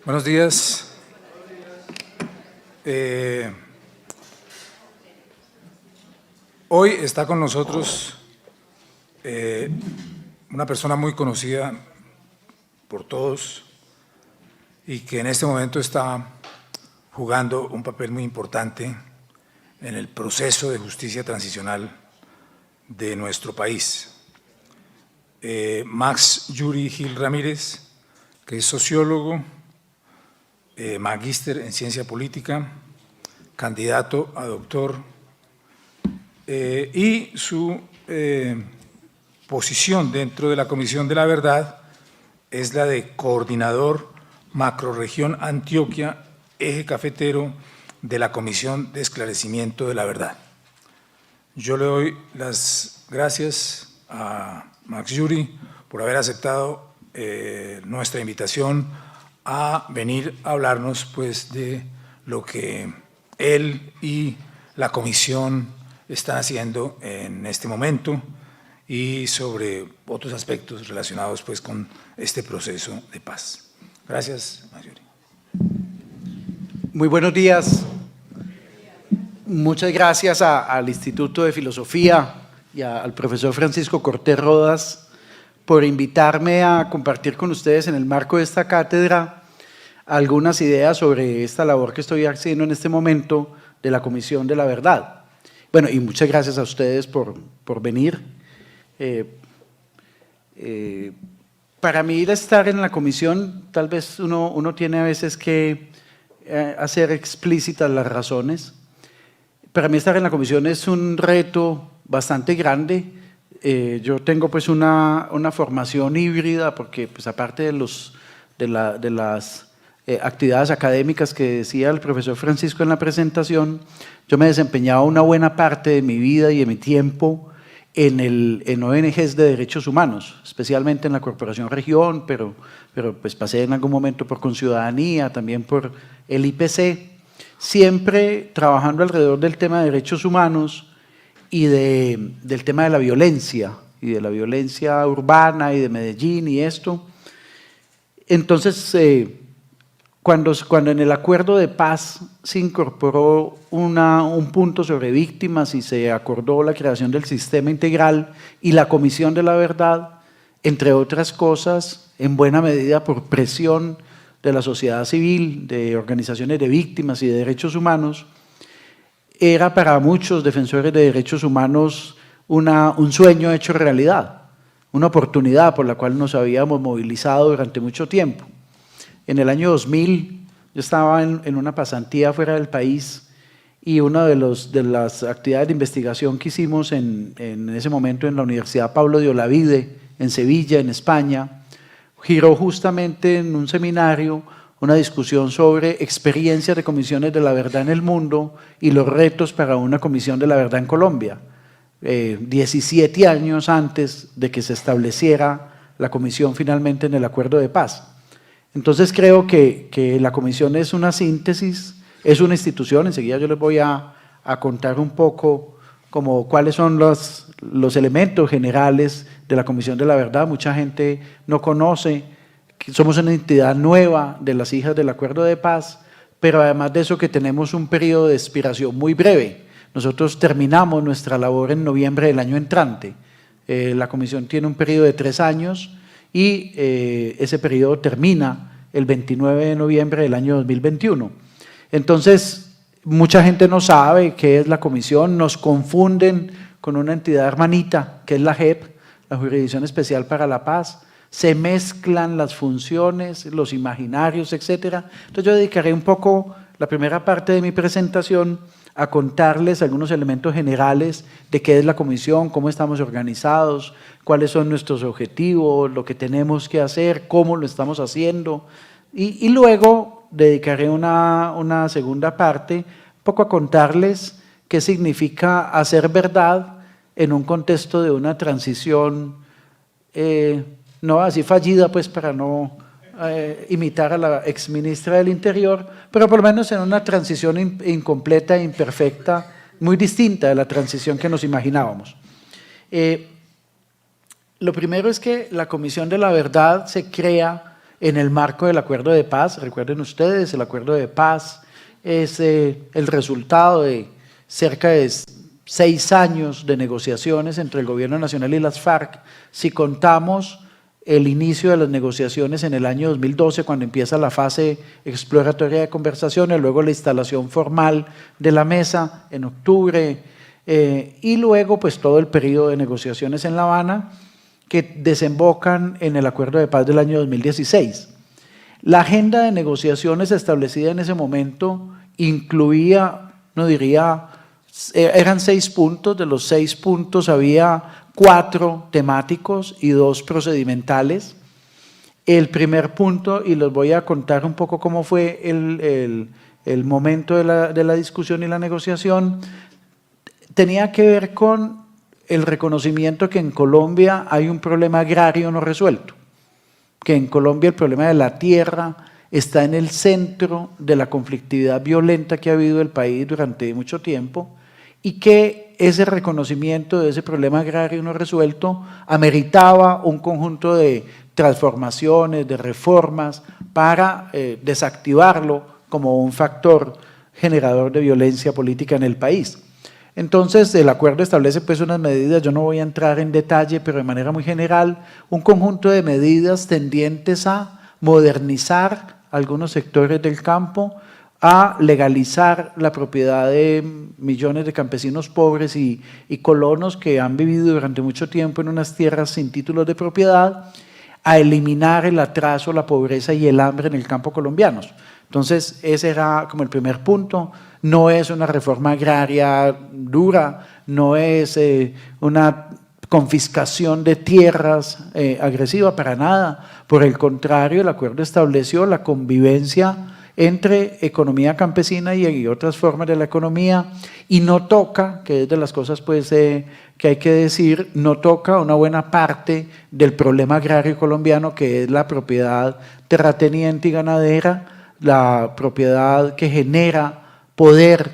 Buenos días. Hoy está con nosotros una persona muy conocida por todos y que en este momento está jugando un papel muy importante en el proceso de justicia transicional de nuestro país. Max Yuri Gil Ramírez, que es sociólogo, magíster en ciencia política, candidato a doctor, y su posición dentro de la Comisión de la Verdad es la de coordinador macrorregión Antioquia, eje cafetero de la Comisión de Esclarecimiento de la Verdad. Yo le doy las gracias a Max Yuri por haber aceptado nuestra invitación a venir a hablarnos pues, de lo que él y la comisión están haciendo en este momento y sobre otros aspectos relacionados pues, con este proceso de paz. Gracias, Max Yuri. Muy buenos días. Muchas gracias al Instituto de Filosofía y al profesor Francisco Cortés Rodas por invitarme a compartir con ustedes en el marco de esta cátedra algunas ideas sobre esta labor que estoy haciendo en este momento de la Comisión de la Verdad. Bueno, y muchas gracias a ustedes por venir. Para mí estar en la comisión, tal vez uno tiene a veces que hacer explícitas las razones. Para mí estar en la comisión es un reto bastante grande. Yo tengo pues una formación híbrida porque pues aparte de las actividades académicas que decía el profesor Francisco en la presentación, yo me desempeñaba una buena parte de mi vida y de mi tiempo en ONGs de derechos humanos, especialmente en la Corporación Región, pero pues pasé en algún momento por Conciudadanía, también por el IPC, siempre trabajando alrededor del tema de derechos humanos y del tema de la violencia, y de la violencia urbana y de Medellín y esto. Entonces, cuando en el acuerdo de paz se incorporó un punto sobre víctimas y se acordó la creación del sistema integral y la Comisión de la Verdad, entre otras cosas, en buena medida por presión de la sociedad civil, de organizaciones de víctimas y de derechos humanos, era para muchos defensores de derechos humanos un sueño hecho realidad, una oportunidad por la cual nos habíamos movilizado durante mucho tiempo. En el año 2000 yo estaba en una pasantía fuera del país y una de las actividades de investigación que hicimos en ese momento en la Universidad Pablo de Olavide, en Sevilla, en España, giró justamente en un seminario una discusión sobre experiencias de comisiones de la verdad en el mundo y los retos para una comisión de la verdad en Colombia, 17 años antes de que se estableciera la comisión finalmente en el acuerdo de paz. Entonces creo que la comisión es una síntesis, es una institución, enseguida yo les voy a contar un poco como cuáles son los elementos generales de la Comisión de la Verdad. Mucha gente no conoce que somos una entidad nueva de las hijas del Acuerdo de Paz, pero además de eso que tenemos un periodo de expiración muy breve. Nosotros terminamos nuestra labor en noviembre del año entrante. La Comisión tiene un periodo de 3 años y ese periodo termina el 29 de noviembre del año 2021. Entonces, mucha gente no sabe qué es la comisión, nos confunden con una entidad hermanita que es la JEP, la Jurisdicción Especial para la Paz, se mezclan las funciones, los imaginarios, etc. Entonces yo dedicaré un poco la primera parte de mi presentación a contarles algunos elementos generales de qué es la comisión, cómo estamos organizados, cuáles son nuestros objetivos, lo que tenemos que hacer, cómo lo estamos haciendo, y luego dedicaré una segunda parte un poco a contarles qué significa hacer verdad en un contexto de una transición, no así fallida, pues para no imitar a la exministra del Interior, pero por lo menos en una transición incompleta e imperfecta, muy distinta de la transición que nos imaginábamos. Lo primero es que la Comisión de la Verdad se crea en el marco del acuerdo de paz. Recuerden ustedes, el acuerdo de paz es el resultado de cerca de 6 años de negociaciones entre el Gobierno Nacional y las FARC. Si contamos el inicio de las negociaciones en el año 2012, cuando empieza la fase exploratoria de conversaciones, luego la instalación formal de la mesa en octubre, y luego pues todo el periodo de negociaciones en La Habana que desembocan en el acuerdo de paz del año 2016. La agenda de negociaciones establecida en ese momento incluía, no diría, eran 6 puntos, de los 6 puntos había 4 temáticos y 2 procedimentales. El primer punto, y les voy a contar un poco cómo fue el momento de la discusión y la negociación, tenía que ver con el reconocimiento que en Colombia hay un problema agrario no resuelto, que en Colombia el problema de la tierra está en el centro de la conflictividad violenta que ha habido en el país durante mucho tiempo, y que ese reconocimiento de ese problema agrario no resuelto ameritaba un conjunto de transformaciones, de reformas para desactivarlo como un factor generador de violencia política en el país. Entonces, el acuerdo establece pues unas medidas, yo no voy a entrar en detalle, pero de manera muy general, un conjunto de medidas tendientes a modernizar algunos sectores del campo, a legalizar la propiedad de millones de campesinos pobres y colonos que han vivido durante mucho tiempo en unas tierras sin títulos de propiedad, a eliminar el atraso, la pobreza y el hambre en el campo colombianos. Entonces, ese era como el primer punto. No es una reforma agraria dura, no es una confiscación de tierras agresiva, para nada. Por el contrario, el acuerdo estableció la convivencia entre economía campesina y otras formas de la economía, y no toca, que es de las cosas pues, que hay que decir, no toca una buena parte del problema agrario colombiano, que es la propiedad terrateniente y ganadera, la propiedad que genera poder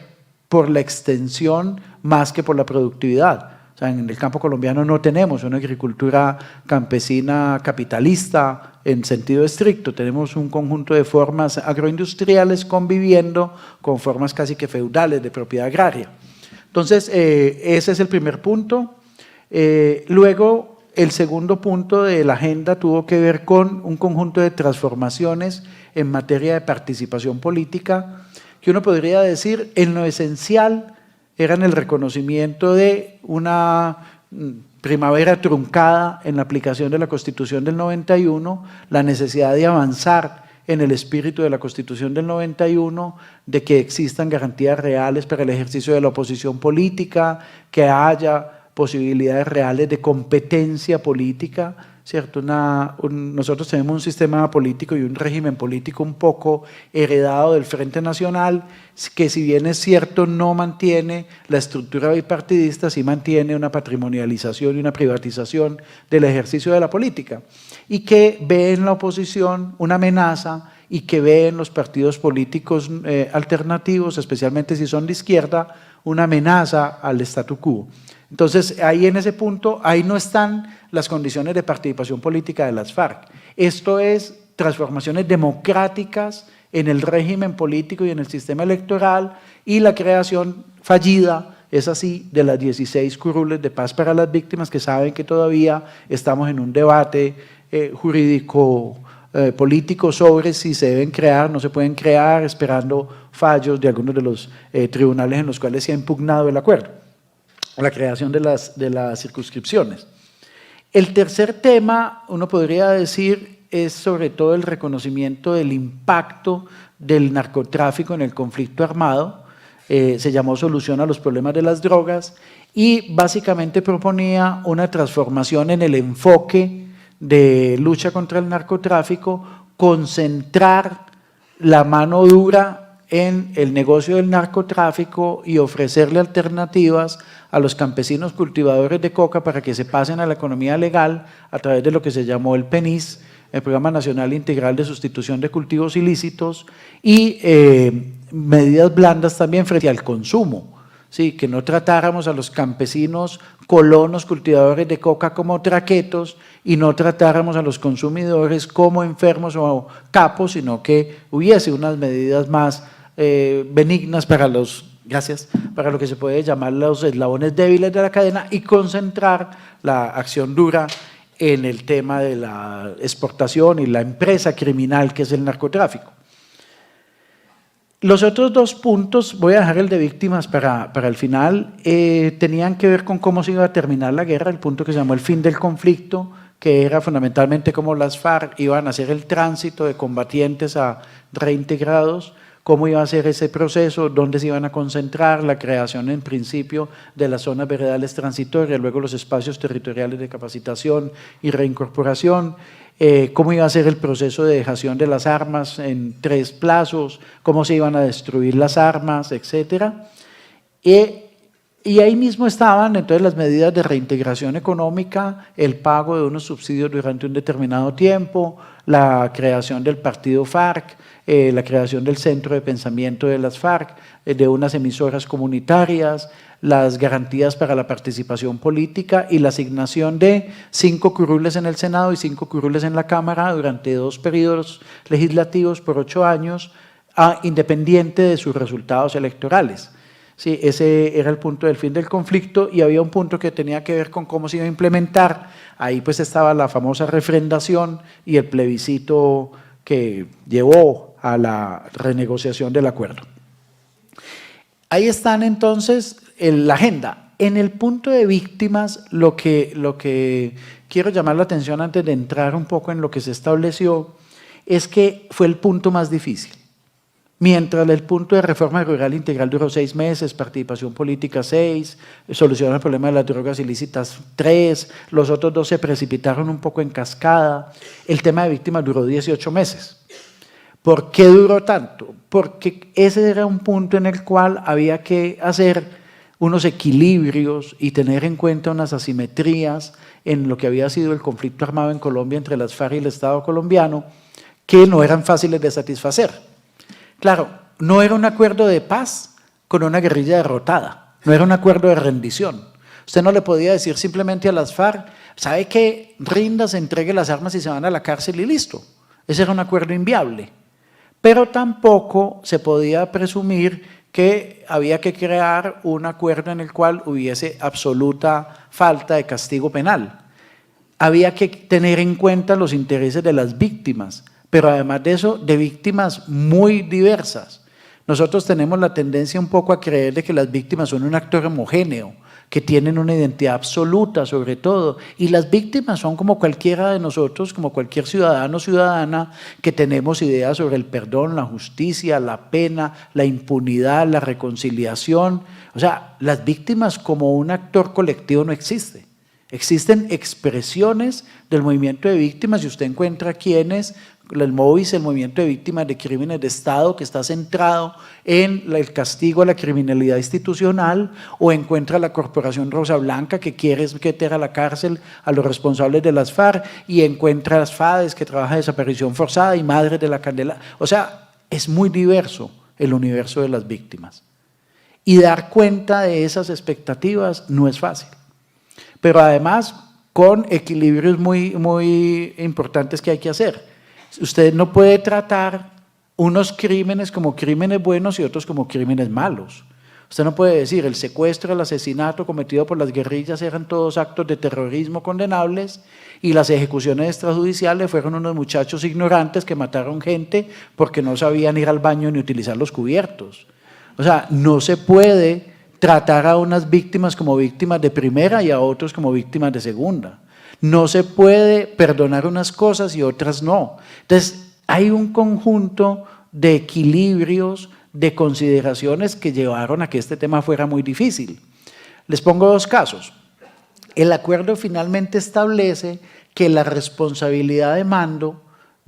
por la extensión más que por la productividad. O sea, en el campo colombiano no tenemos una agricultura campesina capitalista en sentido estricto, tenemos un conjunto de formas agroindustriales conviviendo con formas casi que feudales de propiedad agraria. Entonces, ese es el primer punto. Luego, el segundo punto de la agenda tuvo que ver con un conjunto de transformaciones en materia de participación política, que uno podría decir, en lo esencial, eran el reconocimiento de una primavera truncada en la aplicación de la Constitución del 91, la necesidad de avanzar en el espíritu de la Constitución del 91, de que existan garantías reales para el ejercicio de la oposición política, que haya posibilidades reales de competencia política, ¿cierto? Nosotros tenemos un sistema político y un régimen político un poco heredado del Frente Nacional, que si bien es cierto no mantiene la estructura bipartidista, sí mantiene una patrimonialización y una privatización del ejercicio de la política, y que ve en la oposición una amenaza y que ve en los partidos políticos alternativos, especialmente si son de izquierda, una amenaza al statu quo. Entonces, ahí en ese punto, ahí no están las condiciones de participación política de las FARC. Esto es transformaciones democráticas en el régimen político y en el sistema electoral, y la creación fallida, es así, de las 16 curules de paz para las víctimas, que saben que todavía estamos en un debate jurídico político sobre si se deben crear, no se pueden crear, esperando fallos de algunos de los tribunales en los cuales se ha impugnado el acuerdo, la creación de las circunscripciones. El tercer tema, uno podría decir, es sobre todo el reconocimiento del impacto del narcotráfico en el conflicto armado. Se llamó Solución a los problemas de las drogas, y básicamente proponía una transformación en el enfoque de lucha contra el narcotráfico, concentrar la mano dura en el negocio del narcotráfico y ofrecerle alternativas a los campesinos cultivadores de coca para que se pasen a la economía legal a través de lo que se llamó el PENIS, el Programa Nacional Integral de Sustitución de Cultivos Ilícitos, y medidas blandas también frente al consumo, Sí, que no tratáramos a los campesinos, colonos, cultivadores de coca como traquetos y no tratáramos a los consumidores como enfermos o capos, sino que hubiese unas medidas más benignas para para lo que se puede llamar los eslabones débiles de la cadena y concentrar la acción dura en el tema de la exportación y la empresa criminal que es el narcotráfico. Los otros dos puntos, voy a dejar el de víctimas para el final, tenían que ver con cómo se iba a terminar la guerra, el punto que se llamó el fin del conflicto, que era fundamentalmente cómo las FARC iban a hacer el tránsito de combatientes a reintegrados, cómo iba a ser ese proceso, dónde se iban a concentrar, la creación en principio de las zonas veredales transitorias, luego los espacios territoriales de capacitación y reincorporación, cómo iba a ser el proceso de dejación de las armas en 3 plazos, cómo se iban a destruir las armas, etc. Y ahí mismo estaban entonces las medidas de reintegración económica, el pago de unos subsidios durante un determinado tiempo, la creación del partido FARC, la creación del centro de pensamiento de las FARC, de unas emisoras comunitarias, las garantías para la participación política y la asignación de 5 curules en el Senado y 5 curules en la Cámara durante 2 periodos legislativos por 8 años, independiente de sus resultados electorales. Sí, ese era el punto del fin del conflicto y había un punto que tenía que ver con cómo se iba a implementar. Ahí pues estaba la famosa refrendación y el plebiscito que llevó a la renegociación del acuerdo. Ahí están entonces la agenda. En el punto de víctimas, lo que quiero llamar la atención antes de entrar un poco en lo que se estableció, es que fue el punto más difícil. Mientras el punto de reforma rural integral duró 6 meses, participación política 6, solución al problema de las drogas ilícitas 3, los otros 2 se precipitaron un poco en cascada, el tema de víctimas duró 18 meses. ¿Por qué duró tanto? Porque ese era un punto en el cual había que hacer unos equilibrios y tener en cuenta unas asimetrías en lo que había sido el conflicto armado en Colombia entre las FARC y el Estado colombiano, que no eran fáciles de satisfacer. Claro, no era un acuerdo de paz con una guerrilla derrotada, no era un acuerdo de rendición. Usted no le podía decir simplemente a las FARC, ¿sabe qué? Rinda, se entregue las armas y se van a la cárcel y listo. Ese era un acuerdo inviable. Pero tampoco se podía presumir que había que crear un acuerdo en el cual hubiese absoluta falta de castigo penal. Había que tener en cuenta los intereses de las víctimas, pero además de eso, de víctimas muy diversas. Nosotros tenemos la tendencia un poco a creer de que las víctimas son un actor homogéneo, que tienen una identidad absoluta sobre todo, y las víctimas son como cualquiera de nosotros, como cualquier ciudadano o ciudadana que tenemos ideas sobre el perdón, la justicia, la pena, la impunidad, la reconciliación. O sea, las víctimas como un actor colectivo no existe. Existen expresiones del movimiento de víctimas y usted encuentra quienes, el MOVIS, el movimiento de víctimas de crímenes de Estado, que está centrado en el castigo a la criminalidad institucional, o encuentra la Corporación Rosa Blanca, que quiere meter a la cárcel a los responsables de las FARC, y encuentra las FADES, que trabaja de desaparición forzada, y Madres de la Candela. O sea, es muy diverso el universo de las víctimas. Y dar cuenta de esas expectativas no es fácil. Pero además, con equilibrios muy importantes que hay que hacer. Usted no puede tratar unos crímenes como crímenes buenos y otros como crímenes malos. Usted no puede decir el secuestro, el asesinato cometido por las guerrillas eran todos actos de terrorismo condenables y las ejecuciones extrajudiciales fueron unos muchachos ignorantes que mataron gente porque no sabían ir al baño ni utilizar los cubiertos. O sea, no se puede tratar a unas víctimas como víctimas de primera y a otros como víctimas de segunda. No se puede perdonar unas cosas y otras no. Entonces, hay un conjunto de equilibrios, de consideraciones que llevaron a que este tema fuera muy difícil. Les pongo 2 casos. El acuerdo finalmente establece que la responsabilidad de mando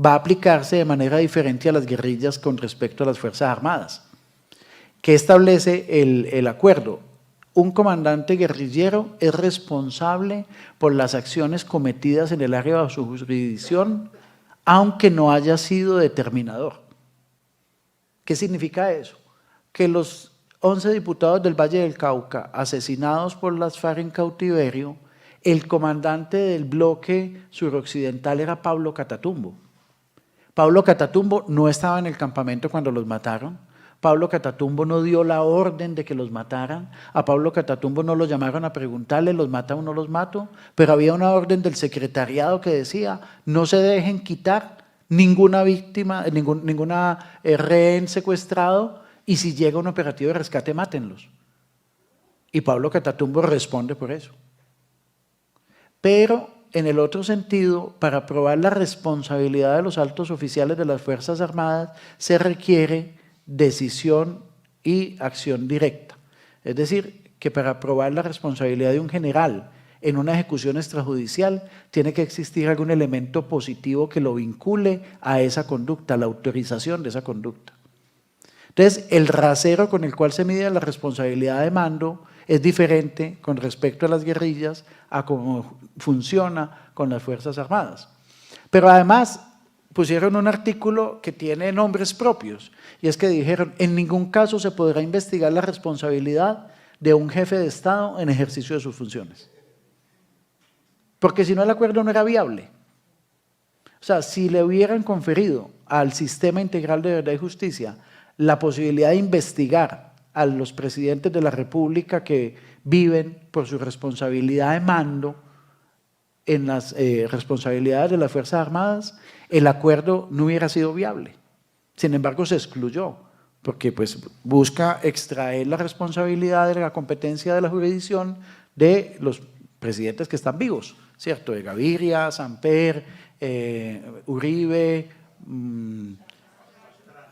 va a aplicarse de manera diferente a las guerrillas con respecto a las Fuerzas Armadas. ¿Qué establece el acuerdo? Un comandante guerrillero es responsable por las acciones cometidas en el área de su jurisdicción, aunque no haya sido determinador. ¿Qué significa eso? Que los 11 diputados del Valle del Cauca asesinados por las FARC en cautiverio, el comandante del bloque suroccidental era Pablo Catatumbo. Pablo Catatumbo no estaba en el campamento cuando los mataron. Pablo Catatumbo no dio la orden de que los mataran. A Pablo Catatumbo no lo llamaron a preguntarle, ¿los mata o no los mato? Pero había una orden del secretariado que decía, no se dejen quitar ninguna víctima, ninguna rehén secuestrado, y si llega un operativo de rescate, mátenlos. Y Pablo Catatumbo responde por eso. Pero en el otro sentido, para probar la responsabilidad de los altos oficiales de las Fuerzas Armadas, se requiere decisión y acción directa. Es decir, que para probar la responsabilidad de un general en una ejecución extrajudicial, tiene que existir algún elemento positivo que lo vincule a esa conducta, la autorización de esa conducta. Entonces, el rasero con el cual se mide la responsabilidad de mando es diferente con respecto a las guerrillas a cómo funciona con las Fuerzas Armadas. Pero además pusieron un artículo que tiene nombres propios, y es que dijeron, en ningún caso se podrá investigar la responsabilidad de un jefe de Estado en ejercicio de sus funciones. Porque si no, el acuerdo no era viable. O sea, si le hubieran conferido al Sistema Integral de Verdad y Justicia la posibilidad de investigar a los presidentes de la República que viven por su responsabilidad de mando en las responsabilidades de las Fuerzas Armadas, el acuerdo no hubiera sido viable. Sin embargo, se excluyó, porque pues, busca extraer la responsabilidad de la competencia de la jurisdicción de los presidentes que están vivos, ¿cierto? De Gaviria, Samper, Uribe,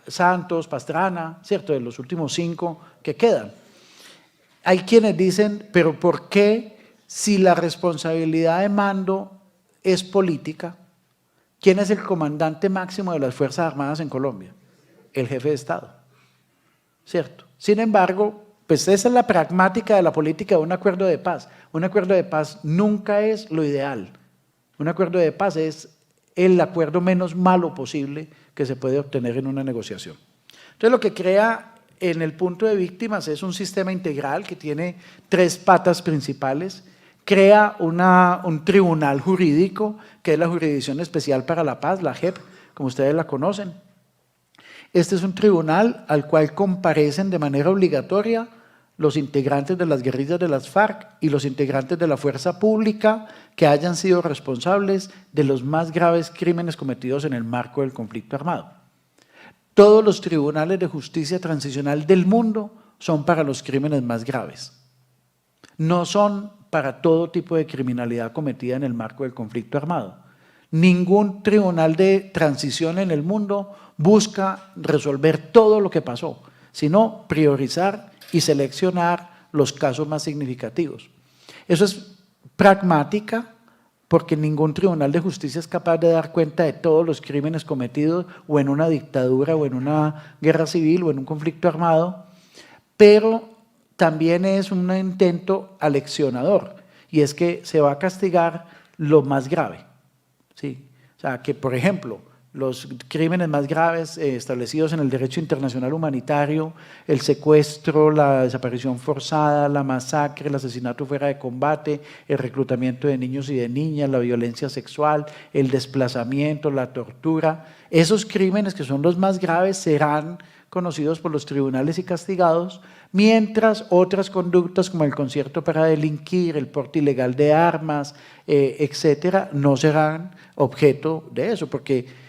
Santos, Pastrana, ¿cierto? De los últimos 5 que quedan. Hay quienes dicen, pero ¿por qué si la responsabilidad de mando es política? ¿Quién es el comandante máximo de las Fuerzas Armadas en Colombia? El jefe de Estado, ¿cierto? Sin embargo, pues esa es la pragmática de la política de un acuerdo de paz. Un acuerdo de paz nunca es lo ideal. Un acuerdo de paz es el acuerdo menos malo posible que se puede obtener en una negociación. Entonces, lo que crea en el punto de víctimas es un sistema integral que tiene 3 patas principales. Crea un tribunal jurídico, que es la Jurisdicción Especial para la Paz, la JEP, como ustedes la conocen. Este es un tribunal al cual comparecen de manera obligatoria los integrantes de las guerrillas de las FARC y los integrantes de la fuerza pública que hayan sido responsables de los más graves crímenes cometidos en el marco del conflicto armado. Todos los tribunales de justicia transicional del mundo son para los crímenes más graves. No son para todo tipo de criminalidad cometida en el marco del conflicto armado. Ningún tribunal de transición en el mundo busca resolver todo lo que pasó, sino priorizar y seleccionar los casos más significativos. Eso es pragmática, porque ningún tribunal de justicia es capaz de dar cuenta de todos los crímenes cometidos o en una dictadura o en una guerra civil o en un conflicto armado, pero también es un intento aleccionador, y es que se va a castigar lo más grave, ¿sí? O sea, que por ejemplo, los crímenes más graves establecidos en el derecho internacional humanitario, el secuestro, la desaparición forzada, la masacre, el asesinato fuera de combate, el reclutamiento de niños y de niñas, la violencia sexual, el desplazamiento, la tortura, esos crímenes que son los más graves serán conocidos por los tribunales y castigados, mientras otras conductas como el concierto para delinquir, el porte ilegal de armas, etcétera, no serán objeto de eso, porque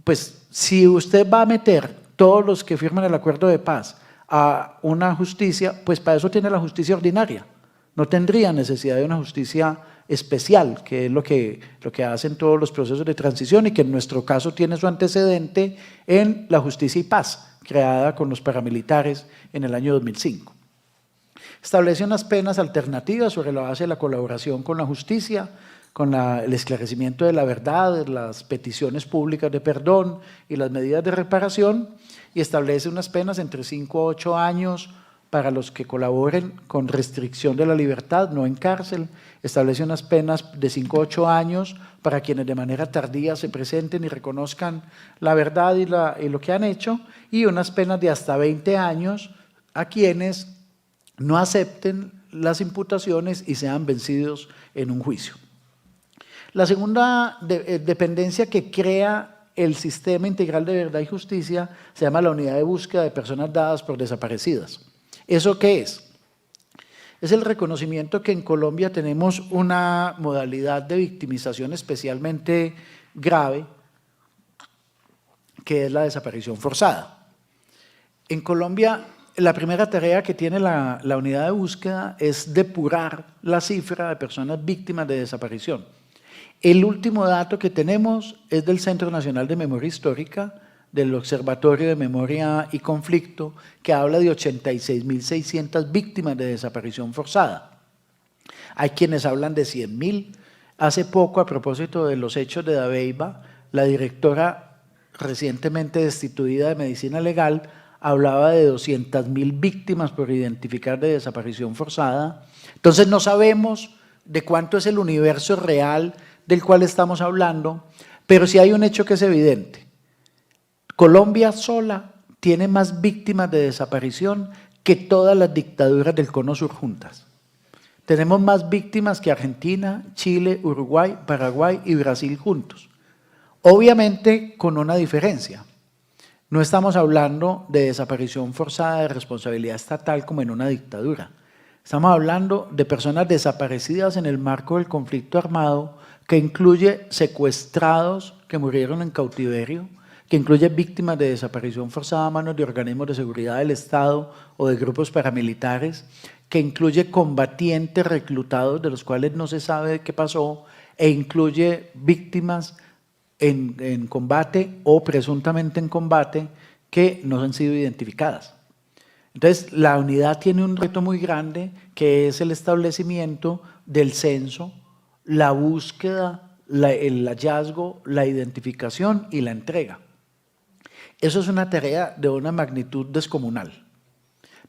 pues si usted va a meter todos los que firman el acuerdo de paz a una justicia, pues para eso tiene la justicia ordinaria. No tendría necesidad de una justicia especial, que es lo que hacen todos los procesos de transición y que en nuestro caso tiene su antecedente en la Justicia y Paz, creada con los paramilitares en el año 2005. Establece unas penas alternativas sobre la base de la colaboración con la justicia, con el esclarecimiento de la verdad, las peticiones públicas de perdón y las medidas de reparación, y establece unas penas entre 5 a 8 años para los que colaboren con restricción de la libertad, no en cárcel. Establece unas penas de 5 a 8 años para quienes de manera tardía se presenten y reconozcan la verdad y lo que han hecho, y unas penas de hasta 20 años a quienes no acepten las imputaciones y sean vencidos en un juicio. La segunda dependencia que crea el Sistema Integral de Verdad y Justicia se llama la Unidad de Búsqueda de Personas Dadas por Desaparecidas. ¿Eso qué es? Es el reconocimiento que en Colombia tenemos una modalidad de victimización especialmente grave, que es la desaparición forzada. En Colombia, la primera tarea que tiene la unidad de búsqueda es depurar la cifra de personas víctimas de desaparición. El último dato que tenemos es del Centro Nacional de Memoria Histórica, del Observatorio de Memoria y Conflicto, que habla de 86.600 víctimas de desaparición forzada. Hay quienes hablan de 100.000. Hace poco, a propósito de los hechos de Dabeiba, la directora recientemente destituida de Medicina Legal hablaba de 200.000 víctimas por identificar de desaparición forzada. Entonces no sabemos de cuánto es el universo real del cual estamos hablando, pero sí hay un hecho que es evidente. Colombia sola tiene más víctimas de desaparición que todas las dictaduras del Cono Sur juntas. Tenemos más víctimas que Argentina, Chile, Uruguay, Paraguay y Brasil juntos. Obviamente con una diferencia. No estamos hablando de desaparición forzada de responsabilidad estatal como en una dictadura. Estamos hablando de personas desaparecidas en el marco del conflicto armado, que incluye secuestrados que murieron en cautiverio, que incluye víctimas de desaparición forzada a manos de organismos de seguridad del Estado o de grupos paramilitares, que incluye combatientes reclutados de los cuales no se sabe qué pasó, e incluye víctimas en combate o presuntamente en combate que no han sido identificadas. Entonces, la unidad tiene un reto muy grande, que es el establecimiento del censo, la búsqueda, el hallazgo, la identificación y la entrega. Eso es una tarea de una magnitud descomunal.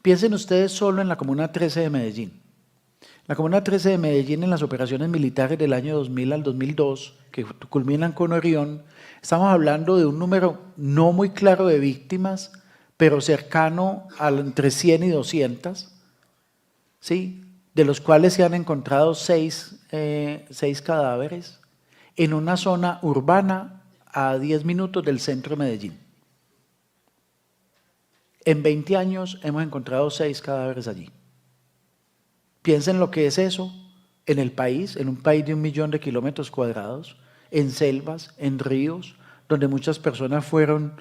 Piensen ustedes solo en la Comuna 13 de Medellín. La Comuna 13 de Medellín, en las operaciones militares del año 2000 al 2002, que culminan con Orión, estamos hablando de un número no muy claro de víctimas, pero cercano a entre 100 y 200, ¿sí?, de los cuales se han encontrado 6 cadáveres en una zona urbana a 10 minutos del centro de Medellín. En 20 años hemos encontrado 6 cadáveres allí. Piensen lo que es eso en el país, en un país de 1 millón de kilómetros cuadrados, en selvas, en ríos, donde muchas personas fueron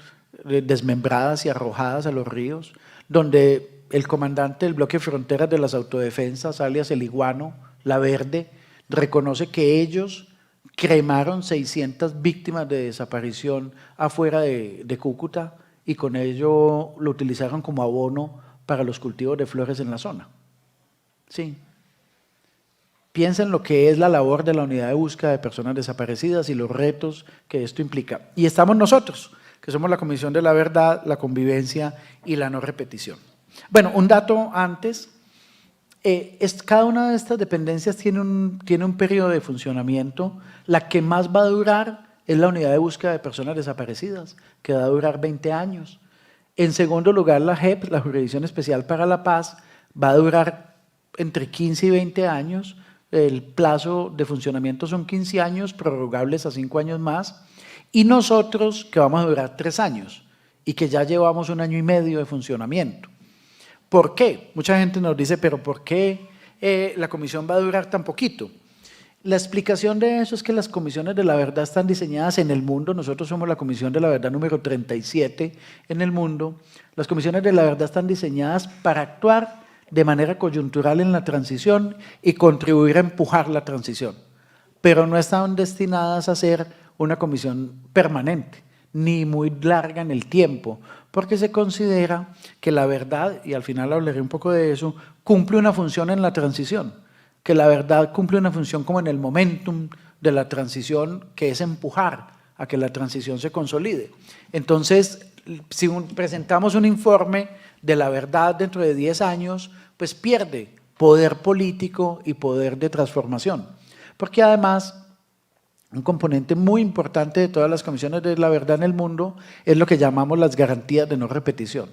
desmembradas y arrojadas a los ríos, donde el comandante del bloque Fronteras de las Autodefensas, alias el Iguano, La Verde, reconoce que ellos cremaron 600 víctimas de desaparición afuera de Cúcuta y con ello lo utilizaron como abono para los cultivos de flores en la zona. Sí. Piensen lo que es la labor de la unidad de búsqueda de personas desaparecidas y los retos que esto implica. Y estamos nosotros, que somos la Comisión de la Verdad, la Convivencia y la No Repetición. Bueno, un dato antes, cada una de estas dependencias tiene un periodo de funcionamiento. La que más va a durar es la unidad de búsqueda de personas desaparecidas, que va a durar 20 años. En segundo lugar, la JEP, la Jurisdicción Especial para la Paz, va a durar entre 15 y 20 años. El plazo de funcionamiento son 15 años, prorrogables a 5 años más. Y nosotros, que vamos a durar 3 años y que ya llevamos 1 año y medio de funcionamiento. ¿Por qué? Mucha gente nos dice, pero ¿por qué la comisión va a durar tan poquito? La explicación de eso es que las comisiones de la verdad están diseñadas en el mundo. Nosotros somos la Comisión de la Verdad número 37 en el mundo. Las comisiones de la verdad están diseñadas para actuar de manera coyuntural en la transición y contribuir a empujar la transición, pero no están destinadas a ser una comisión permanente, ni muy larga en el tiempo, porque se considera que la verdad, y al final hablaré un poco de eso, cumple una función en la transición, que la verdad cumple una función como en el momentum de la transición, que es empujar a que la transición se consolide. Entonces, si presentamos un informe de la verdad dentro de 10 años, pues pierde poder político y poder de transformación, porque además un componente muy importante de todas las comisiones de la verdad en el mundo es lo que llamamos las garantías de no repetición,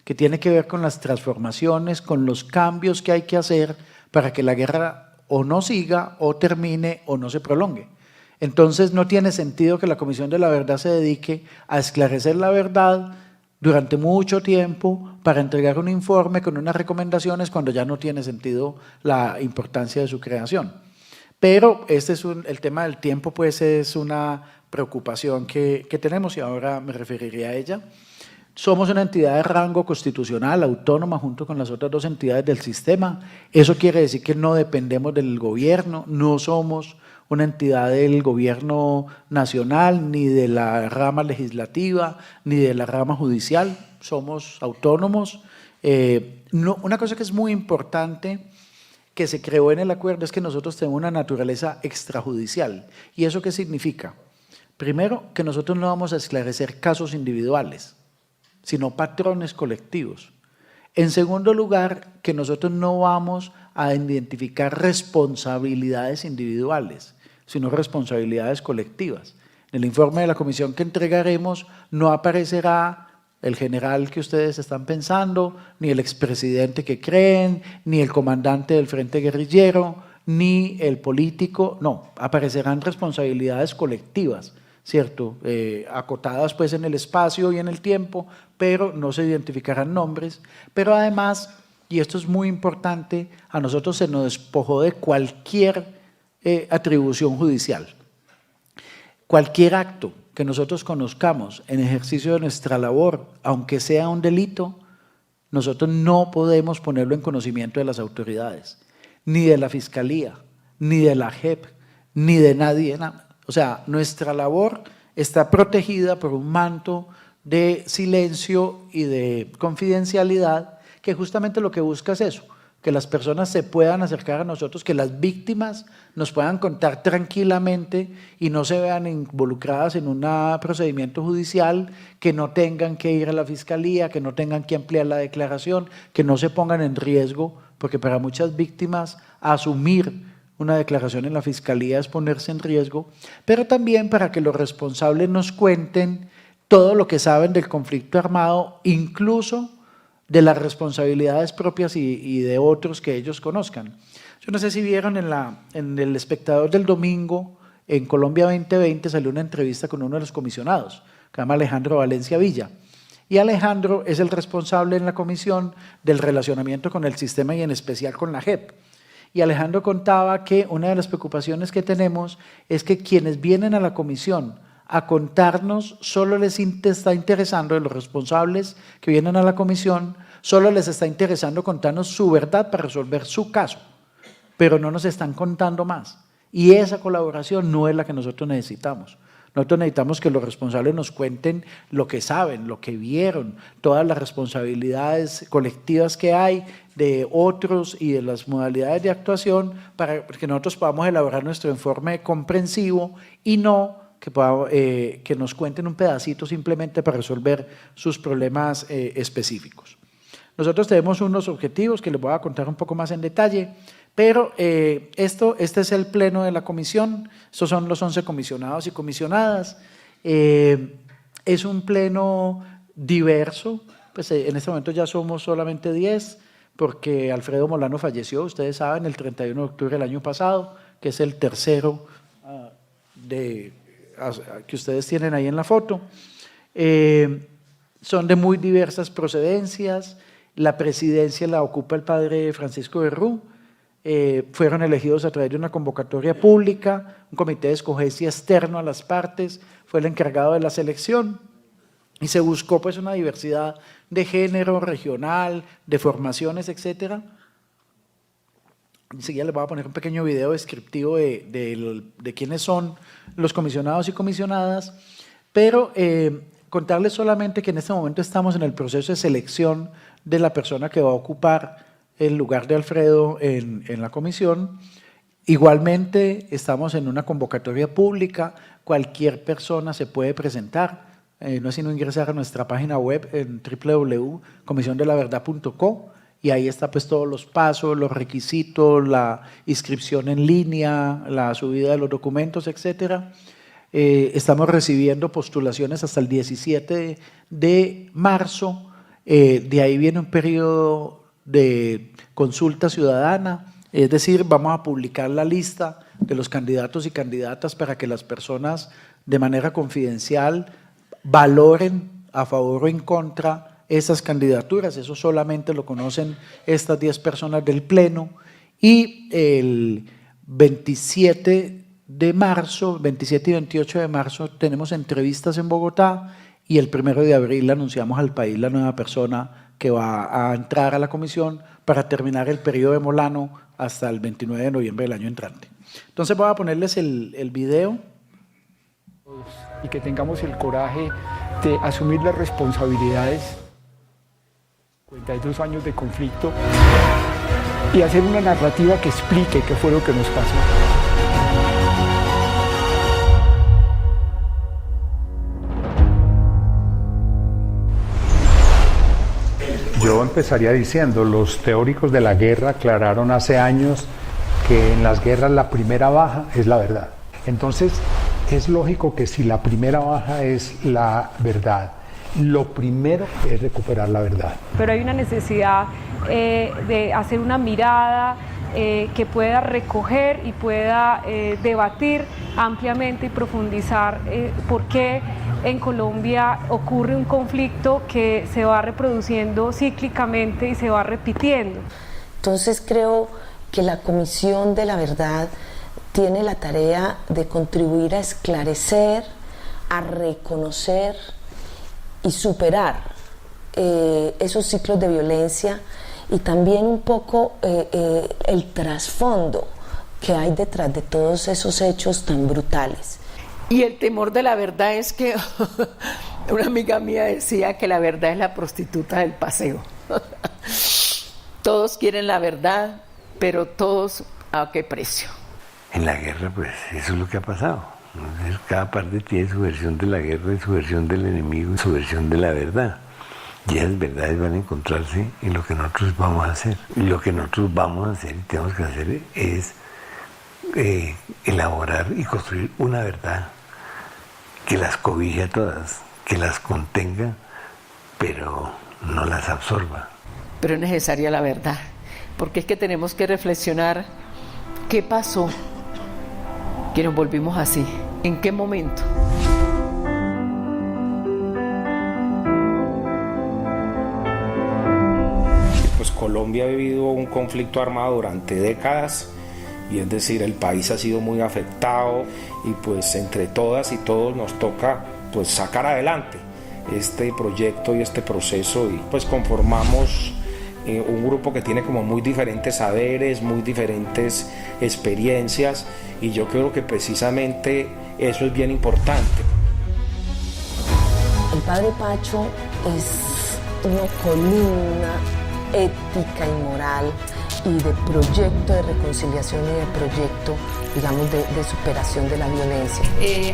que tiene que ver con las transformaciones, con los cambios que hay que hacer para que la guerra o no siga, o termine, o no se prolongue. Entonces no tiene sentido que la Comisión de la Verdad se dedique a esclarecer la verdad durante mucho tiempo para entregar un informe con unas recomendaciones cuando ya no tiene sentido la importancia de su creación. Pero este es el tema del tiempo, pues es una preocupación que tenemos y ahora me referiría a ella. Somos una entidad de rango constitucional, autónoma, junto con las otras dos entidades del sistema. Eso quiere decir que no dependemos del gobierno, no somos una entidad del gobierno nacional, ni de la rama legislativa, ni de la rama judicial. Somos autónomos. Una cosa que es muy importante que se creó en el acuerdo es que nosotros tenemos una naturaleza extrajudicial. ¿Y eso qué significa? Primero, que nosotros no vamos a esclarecer casos individuales, sino patrones colectivos. En segundo lugar, que nosotros no vamos a identificar responsabilidades individuales, sino responsabilidades colectivas. En el informe de la comisión que entregaremos no aparecerá el general que ustedes están pensando, ni el expresidente que creen, ni el comandante del frente guerrillero, ni el político, no, aparecerán responsabilidades colectivas, ¿cierto? Acotadas pues en el espacio y en el tiempo, pero no se identificarán nombres. Pero además, y esto es muy importante, a nosotros se nos despojó de cualquier atribución judicial. Cualquier acto que nosotros conozcamos en ejercicio de nuestra labor, aunque sea un delito, nosotros no podemos ponerlo en conocimiento de las autoridades, ni de la Fiscalía, ni de la JEP, ni de nadie. O sea, nuestra labor está protegida por un manto de silencio y de confidencialidad que justamente lo que busca es eso, que las personas se puedan acercar a nosotros, que las víctimas nos puedan contar tranquilamente y no se vean involucradas en un procedimiento judicial, que no tengan que ir a la Fiscalía, que no tengan que ampliar la declaración, que no se pongan en riesgo, porque para muchas víctimas asumir una declaración en la Fiscalía es ponerse en riesgo, pero también para que los responsables nos cuenten todo lo que saben del conflicto armado, incluso de las responsabilidades propias y de otros que ellos conozcan. Yo no sé si vieron en El Espectador del domingo, en Colombia 2020, salió una entrevista con uno de los comisionados, que se llama Alejandro Valencia Villa. Y Alejandro es el responsable en la comisión del relacionamiento con el sistema y en especial con la JEP. Y Alejandro contaba que una de las preocupaciones que tenemos es que quienes vienen a la comisión a contarnos, solo les está interesando, de los responsables que vienen a la comisión, solo les está interesando contarnos su verdad para resolver su caso, pero no nos están contando más. Y esa colaboración no es la que nosotros necesitamos. Nosotros necesitamos que los responsables nos cuenten lo que saben, lo que vieron, todas las responsabilidades colectivas que hay de otros y de las modalidades de actuación para que nosotros podamos elaborar nuestro informe comprensivo y no que nos cuenten un pedacito simplemente para resolver sus problemas específicos. Nosotros tenemos unos objetivos que les voy a contar un poco más en detalle, pero este es el pleno de la comisión, estos son los 11 comisionados y comisionadas. Es un pleno diverso, pues en este momento ya somos solamente 10, porque Alfredo Molano falleció, ustedes saben, el 31 de octubre del año pasado, que es el tercero que ustedes tienen ahí en la foto. Son de muy diversas procedencias, la presidencia la ocupa el padre Francisco Berrú, fueron elegidos a través de una convocatoria pública, un comité de escogencia externo a las partes, fue el encargado de la selección y se buscó pues una diversidad de género, regional, de formaciones, etcétera. Enseguida les voy a poner un pequeño video descriptivo de quiénes son los comisionados y comisionadas, pero contarles solamente que en este momento estamos en el proceso de selección de la persona que va a ocupar el lugar de Alfredo en la comisión. Igualmente estamos en una convocatoria pública, cualquier persona se puede presentar, no es sino ingresar a nuestra página web en www.comisiondelaverdad.co y ahí está pues todos los pasos, los requisitos, la inscripción en línea, la subida de los documentos, etcétera. Estamos recibiendo postulaciones hasta el 17 de marzo De ahí viene un periodo de consulta ciudadana, es decir, vamos a publicar la lista de los candidatos y candidatas para que las personas de manera confidencial valoren a favor o en contra esas candidaturas. Eso solamente lo conocen estas 10 personas del Pleno. Y el 27 de marzo, 27 y 28 de marzo, tenemos entrevistas en Bogotá y el 1 de abril anunciamos al país la nueva persona que va a entrar a la comisión para terminar el periodo de Molano hasta el 29 de noviembre del año entrante. Entonces voy a ponerles el video. Y que tengamos el coraje de asumir las responsabilidades, 52 años de conflicto, y hacer una narrativa que explique qué fue lo que nos pasó. Yo empezaría diciendo, los teóricos de la guerra aclararon hace años que en las guerras la primera baja es la verdad. Entonces, es lógico que si la primera baja es la verdad, lo primero es recuperar la verdad. Pero hay una necesidad de hacer una mirada que pueda recoger y pueda debatir ampliamente y profundizar por qué en Colombia ocurre un conflicto que se va reproduciendo cíclicamente y se va repitiendo. Entonces creo que la Comisión de la Verdad tiene la tarea de contribuir a esclarecer, a reconocer y superar esos ciclos de violencia y también un poco el trasfondo que hay detrás de todos esos hechos tan brutales. Y el temor de la verdad es que una amiga mía decía que la verdad es la prostituta del paseo. Todos quieren la verdad, pero todos ¿a qué precio? En la guerra, pues, eso es lo que ha pasado. Entonces, cada parte tiene su versión de la guerra, y su versión del enemigo, y su versión de la verdad. Y esas verdades van a encontrarse en lo que nosotros vamos a hacer. Y lo que nosotros vamos a hacer y tenemos que hacer es elaborar y construir una verdad que las cobije a todas, que las contenga, pero no las absorba. Pero es necesaria la verdad, porque es que tenemos que reflexionar qué pasó, que nos volvimos así, en qué momento. Pues Colombia ha vivido un conflicto armado durante décadas, y es decir, el país ha sido muy afectado y pues entre todas y todos nos toca pues sacar adelante este proyecto y este proceso, y pues conformamos un grupo que tiene como muy diferentes saberes, muy diferentes experiencias, y yo creo que precisamente eso es bien importante. El Padre Pacho es una columna ética y moral y de proyecto de reconciliación y de proyecto, digamos, de superación de la violencia.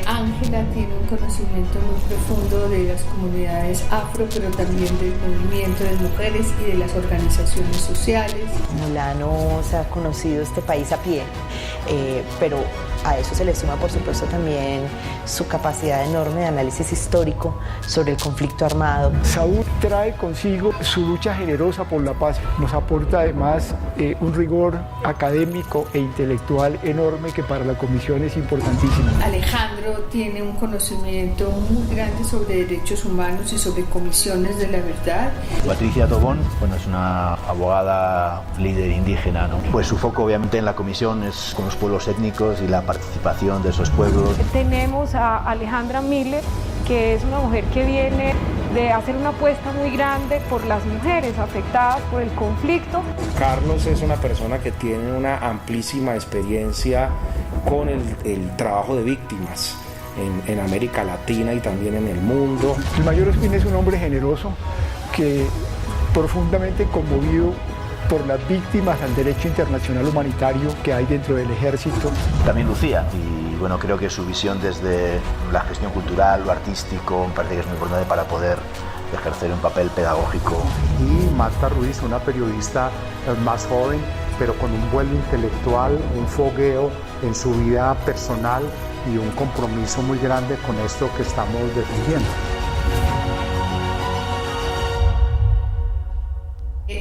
Ángela tiene un conocimiento muy profundo de las comunidades afro, pero también del movimiento de mujeres y de las organizaciones sociales. Molano se ha conocido este país a pie, pero a eso se le suma, por supuesto, también su capacidad enorme de análisis histórico sobre el conflicto armado. Saúl trae consigo su lucha generosa por la paz. Nos aporta además un rigor académico e intelectual enorme que para la comisión es importantísimo. Alejandro tiene un conocimiento muy grande sobre derechos humanos y sobre comisiones de la verdad. Patricia Tobón, bueno, es una abogada líder indígena, ¿no? Pues su foco obviamente en la comisión es con los pueblos étnicos y la participación de esos pueblos. Tenemos a Alejandra Miller, que es una mujer que viene de hacer una apuesta muy grande por las mujeres afectadas por el conflicto. Carlos es una persona que tiene una amplísima experiencia con el trabajo de víctimas en América Latina y también en el mundo. El mayor Ospina es un hombre generoso que profundamente conmovido por las víctimas al derecho internacional humanitario que hay dentro del ejército. También Lucía, y bueno, creo que su visión desde la gestión cultural, lo artístico, me parece que es muy importante para poder ejercer un papel pedagógico. Y Marta Ruiz, una periodista más joven, pero con un vuelo intelectual, un fogueo en su vida personal y un compromiso muy grande con esto que estamos defendiendo.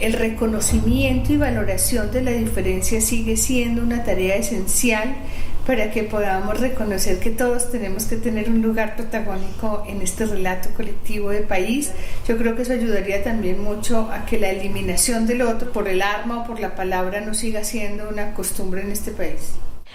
el reconocimiento y valoración de la diferencia sigue siendo una tarea esencial para que podamos reconocer que todos tenemos que tener un lugar protagónico en este relato colectivo de país. Yo creo que eso ayudaría también mucho a que la eliminación del otro por el arma o por la palabra no siga siendo una costumbre en este país.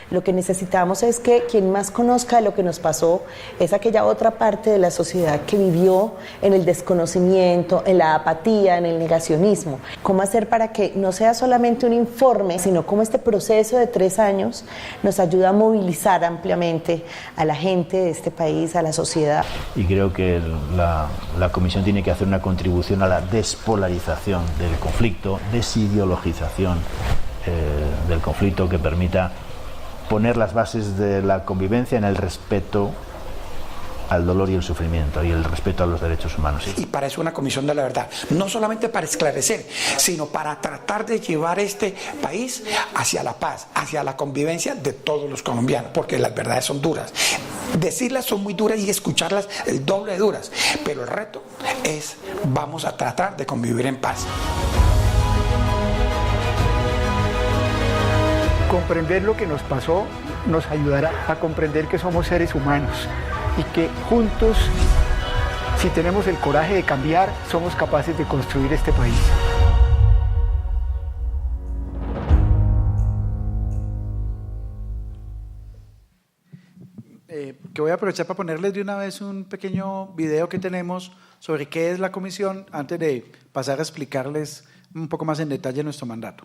Lo que necesitamos es que quien más conozca de lo que nos pasó es aquella otra parte de la sociedad que vivió en el desconocimiento, en la apatía, en el negacionismo. ¿Cómo hacer para que no sea solamente un informe, sino cómo este proceso de 3 años nos ayuda a movilizar ampliamente a la gente de este país, a la sociedad? Y creo que la Comisión tiene que hacer una contribución a la despolarización del conflicto, desideologización del conflicto, que permita poner las bases de la convivencia en el respeto al dolor y el sufrimiento y el respeto a los derechos humanos. Y para eso una comisión de la verdad, no solamente para esclarecer, sino para tratar de llevar este país hacia la paz, hacia la convivencia de todos los colombianos, porque las verdades son duras. Decirlas son muy duras y escucharlas el doble de duras, pero el reto es, vamos a tratar de convivir en paz. Comprender lo que nos pasó nos ayudará a comprender que somos seres humanos y que juntos, si tenemos el coraje de cambiar, somos capaces de construir este país. Que voy a aprovechar para ponerles de una vez un pequeño video que tenemos sobre qué es la comisión antes de pasar a explicarles un poco más en detalle nuestro mandato.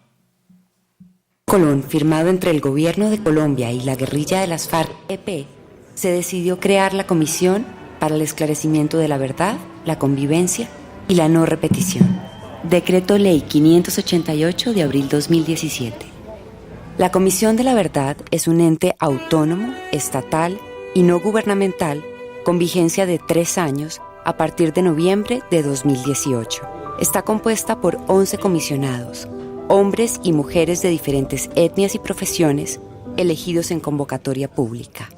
Colón, firmado entre el gobierno de Colombia y la guerrilla de las FARC-EP, se decidió crear la Comisión para el Esclarecimiento de la Verdad, la Convivencia y la No Repetición. Decreto Ley 588 de abril 2017. La Comisión de la Verdad es un ente autónomo, estatal y no gubernamental con vigencia de 3 años a partir de noviembre de 2018. Está compuesta por 11 comisionados, hombres y mujeres de diferentes etnias y profesiones, elegidos en convocatoria pública.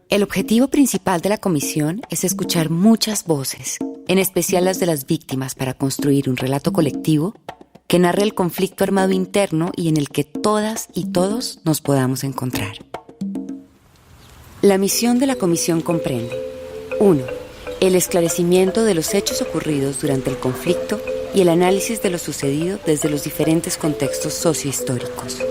El objetivo principal de la comisión es escuchar muchas voces, en especial las de las víctimas, para construir un relato colectivo que narre el conflicto armado interno y en el que todas y todos nos podamos encontrar. La misión de la comisión comprende: 1. El esclarecimiento de los hechos ocurridos durante el conflicto y el análisis de lo sucedido desde los diferentes contextos sociohistóricos.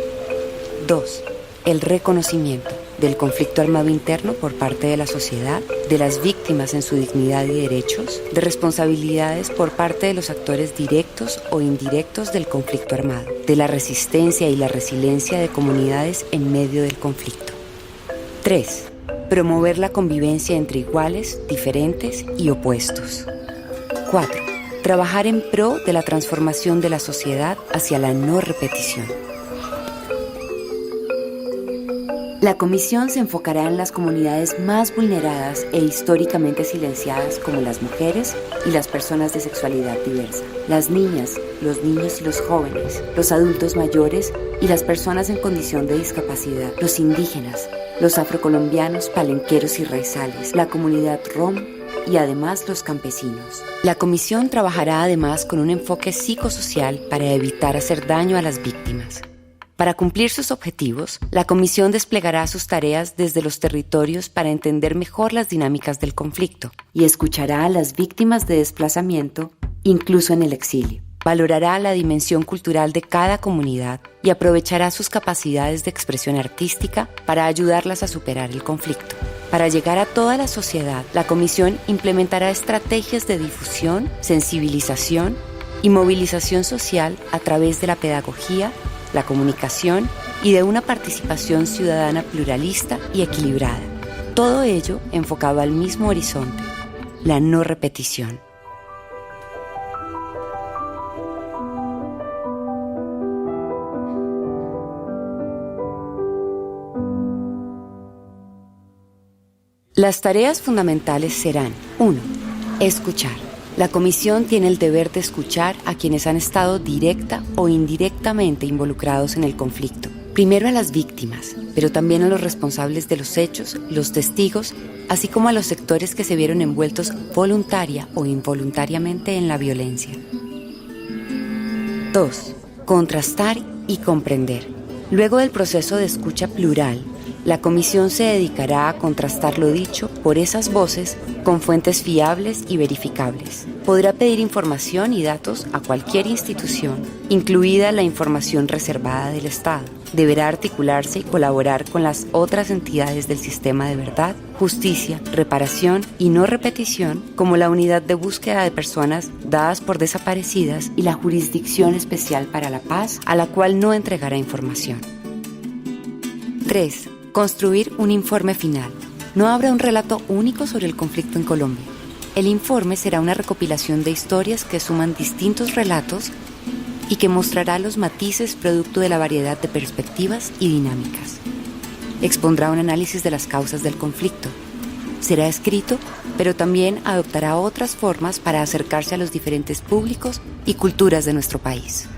2. El reconocimiento del conflicto armado interno por parte de la sociedad, de las víctimas en su dignidad y derechos, de responsabilidades por parte de los actores directos o indirectos del conflicto armado, de la resistencia y la resiliencia de comunidades en medio del conflicto. 3. Promover la convivencia entre iguales, diferentes y opuestos. 4. Trabajar en pro de la transformación de la sociedad hacia la no repetición. La comisión se enfocará en las comunidades más vulneradas e históricamente silenciadas, como las mujeres y las personas de sexualidad diversa, las niñas, los niños y los jóvenes, los adultos mayores y las personas en condición de discapacidad, los indígenas, los afrocolombianos, palenqueros y raizales, la comunidad rom y además los campesinos. La comisión trabajará además con un enfoque psicosocial para evitar hacer daño a las víctimas. Para cumplir sus objetivos, la comisión desplegará sus tareas desde los territorios para entender mejor las dinámicas del conflicto y escuchará a las víctimas de desplazamiento, incluso en el exilio. Valorará la dimensión cultural de cada comunidad y aprovechará sus capacidades de expresión artística para ayudarlas a superar el conflicto. Para llegar a toda la sociedad, la comisión implementará estrategias de difusión, sensibilización y movilización social a través de la pedagogía, la comunicación y de una participación ciudadana pluralista y equilibrada. Todo ello enfocado al mismo horizonte, la no repetición. Las tareas fundamentales serán: 1. Escuchar. La comisión tiene el deber de escuchar a quienes han estado directa o indirectamente involucrados en el conflicto. Primero a las víctimas, pero también a los responsables de los hechos, los testigos, así como a los sectores que se vieron envueltos voluntaria o involuntariamente en la violencia. 2. Contrastar y comprender. Luego del proceso de escucha plural, la comisión se dedicará a contrastar lo dicho por esas voces con fuentes fiables y verificables. Podrá pedir información y datos a cualquier institución, incluida la información reservada del Estado. Deberá articularse y colaborar con las otras entidades del sistema de verdad, justicia, reparación y no repetición, como la Unidad de Búsqueda de Personas Dadas por Desaparecidas y la Jurisdicción Especial para la Paz, a la cual no entregará información. 3. Construir un informe final. No habrá un relato único sobre el conflicto en Colombia. El informe será una recopilación de historias que suman distintos relatos y que mostrará los matices producto de la variedad de perspectivas y dinámicas. Expondrá un análisis de las causas del conflicto. Será escrito, pero también adoptará otras formas para acercarse a los diferentes públicos y culturas de nuestro país.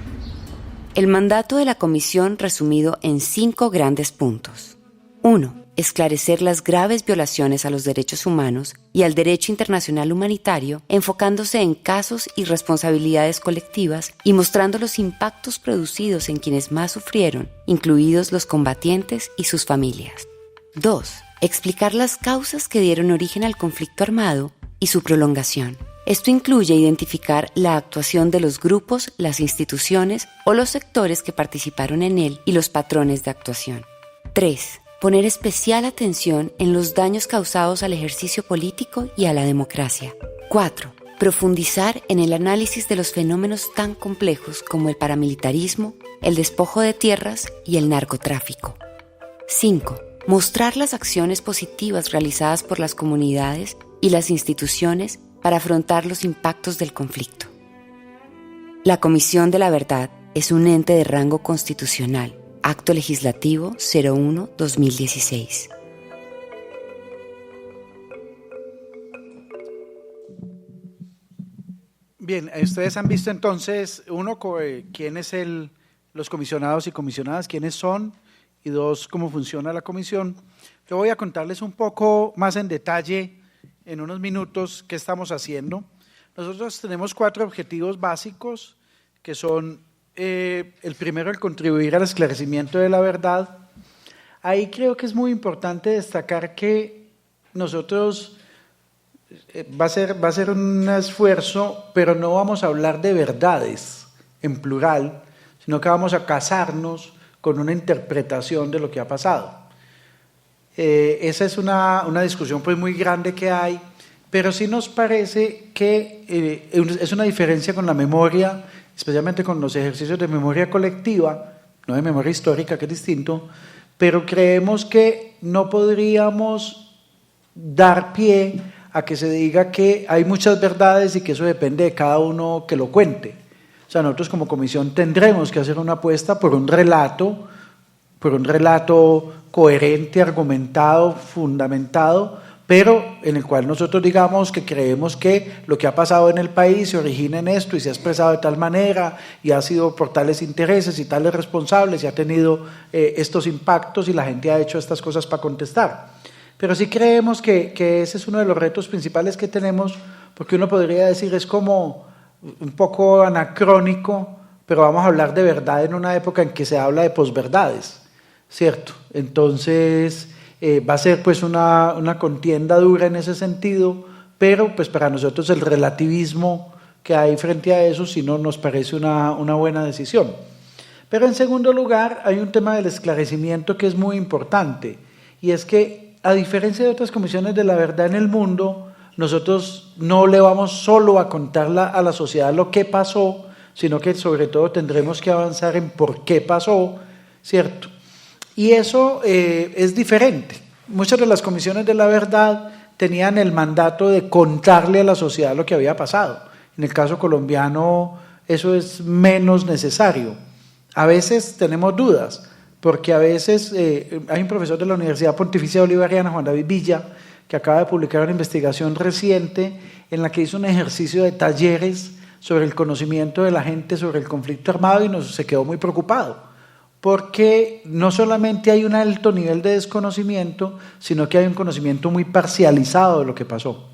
El mandato de la comisión resumido en 5 grandes puntos. 1. Esclarecer las graves violaciones a los derechos humanos y al derecho internacional humanitario, enfocándose en casos y responsabilidades colectivas y mostrando los impactos producidos en quienes más sufrieron, incluidos los combatientes y sus familias. 2. Explicar las causas que dieron origen al conflicto armado y su prolongación. Esto incluye identificar la actuación de los grupos, las instituciones o los sectores que participaron en él y los patrones de actuación. 3. Poner especial atención en los daños causados al ejercicio político y a la democracia. 4. Profundizar en el análisis de los fenómenos tan complejos como el paramilitarismo, el despojo de tierras y el narcotráfico. 5. Mostrar las acciones positivas realizadas por las comunidades y las instituciones para afrontar los impactos del conflicto. La Comisión de la Verdad es un ente de rango constitucional. Acto Legislativo 01-2016. Bien, ustedes han visto entonces, uno, quiénes los comisionados y comisionadas, quiénes son, y dos, cómo funciona la comisión. Yo voy a contarles un poco más en detalle, en unos minutos, qué estamos haciendo. Nosotros tenemos 4 objetivos básicos, que son el primero, el contribuir al esclarecimiento de la verdad. Ahí creo que es muy importante destacar que nosotros va a ser un esfuerzo, pero no vamos a hablar de verdades en plural, sino que vamos a casarnos con una interpretación de lo que ha pasado. Esa es una discusión pues muy grande que hay, pero sí nos parece que es una diferencia con la memoria, especialmente con los ejercicios de memoria colectiva, no de memoria histórica, que es distinto, pero creemos que no podríamos dar pie a que se diga que hay muchas verdades y que eso depende de cada uno que lo cuente. O sea, nosotros como comisión tendremos que hacer una apuesta por un relato coherente, argumentado, fundamentado, pero en el cual nosotros digamos que creemos que lo que ha pasado en el país se origina en esto y se ha expresado de tal manera y ha sido por tales intereses y tales responsables y ha tenido estos impactos y la gente ha hecho estas cosas para contestar. Pero sí creemos que ese es uno de los retos principales que tenemos, porque uno podría decir es como un poco anacrónico, pero vamos a hablar de verdad en una época en que se habla de posverdades, ¿cierto? Entonces va a ser pues una contienda dura en ese sentido, pero pues para nosotros el relativismo que hay frente a eso sí no nos parece una buena decisión. Pero en segundo lugar hay un tema del esclarecimiento que es muy importante, y es que a diferencia de otras comisiones de la verdad en el mundo, nosotros no le vamos solo a contar a la sociedad lo que pasó, sino que sobre todo tendremos que avanzar en por qué pasó, ¿cierto? Y eso es diferente. Muchas de las comisiones de la verdad tenían el mandato de contarle a la sociedad lo que había pasado. En el caso colombiano eso es menos necesario. A veces tenemos dudas, porque a veces hay un profesor de la Universidad Pontificia Bolivariana, Juan David Villa, que acaba de publicar una investigación reciente en la que hizo un ejercicio de talleres sobre el conocimiento de la gente sobre el conflicto armado y se quedó muy preocupado, porque no solamente hay un alto nivel de desconocimiento, sino que hay un conocimiento muy parcializado de lo que pasó.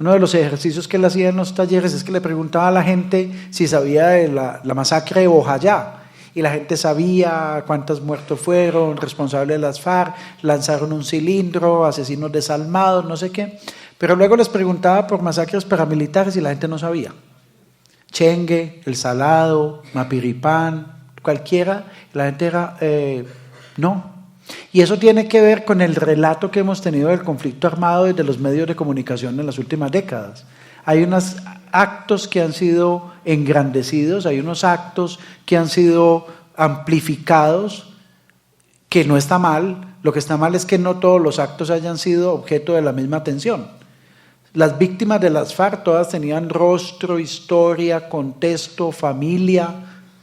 Uno de los ejercicios que él hacía en los talleres es que le preguntaba a la gente si sabía de la masacre de Bojayá. Y la gente sabía cuántos muertos fueron, responsables de las FARC, lanzaron un cilindro, asesinos desalmados, no sé qué. Pero luego les preguntaba por masacres paramilitares y la gente no sabía. Chengue, El Salado, Mapiripán, cualquiera, la gente era, no. Y eso tiene que ver con el relato que hemos tenido del conflicto armado desde los medios de comunicación en las últimas décadas. Hay unos actos que han sido engrandecidos, hay unos actos que han sido amplificados, que no está mal. Lo que está mal es que no todos los actos hayan sido objeto de la misma atención. Las víctimas de las FARC todas tenían rostro, historia, contexto, familia,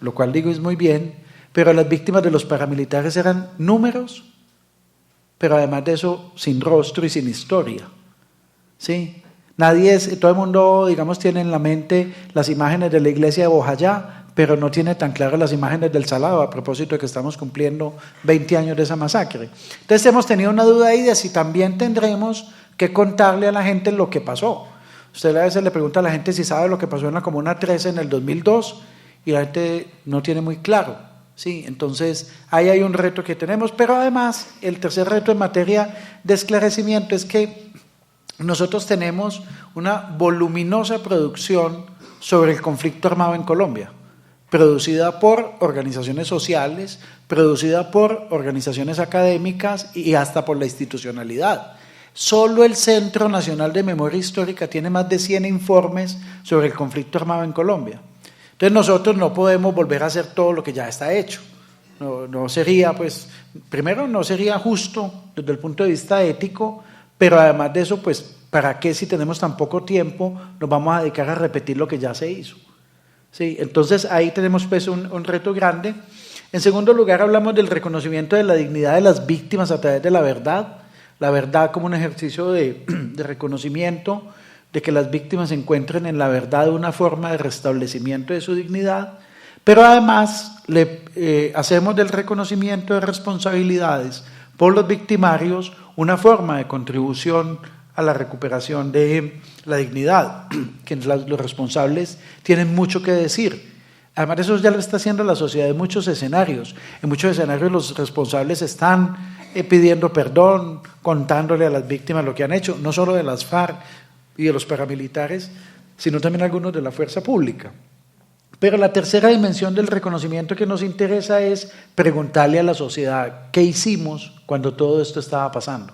lo cual digo es muy bien, pero las víctimas de los paramilitares eran números, pero además de eso sin rostro y sin historia. ¿Sí? Todo el mundo, digamos, tiene en la mente las imágenes de la iglesia de Bojayá, pero no tiene tan claras las imágenes del Salado, a propósito de que estamos cumpliendo 20 años de esa masacre. Entonces hemos tenido una duda ahí de si también tendremos que contarle a la gente lo que pasó. Usted a veces le pregunta a la gente si sabe lo que pasó en la Comuna 13 en el 2002 y la gente no tiene muy claro. Sí, entonces ahí hay un reto que tenemos, pero además el tercer reto en materia de esclarecimiento es que nosotros tenemos una voluminosa producción sobre el conflicto armado en Colombia, producida por organizaciones sociales, producida por organizaciones académicas y hasta por la institucionalidad. Solo el Centro Nacional de Memoria Histórica tiene más de 100 informes sobre el conflicto armado en Colombia. Entonces nosotros no podemos volver a hacer todo lo que ya está hecho. No sería, pues, primero no sería justo desde el punto de vista ético, pero además de eso, pues, ¿para qué si tenemos tan poco tiempo nos vamos a dedicar a repetir lo que ya se hizo? ¿Sí? Entonces ahí tenemos pues un reto grande. En segundo lugar, hablamos del reconocimiento de la dignidad de las víctimas a través de la verdad como un ejercicio de reconocimiento, de que las víctimas encuentren en la verdad una forma de restablecimiento de su dignidad, pero además hacemos del reconocimiento de responsabilidades por los victimarios una forma de contribución a la recuperación de la dignidad, que los responsables tienen mucho que decir. Además, eso ya lo está haciendo la sociedad en muchos escenarios. En muchos escenarios los responsables están pidiendo perdón, contándole a las víctimas lo que han hecho, no solo de las FARC y de los paramilitares, sino también algunos de la fuerza pública. Pero la tercera dimensión del reconocimiento que nos interesa es preguntarle a la sociedad qué hicimos cuando todo esto estaba pasando.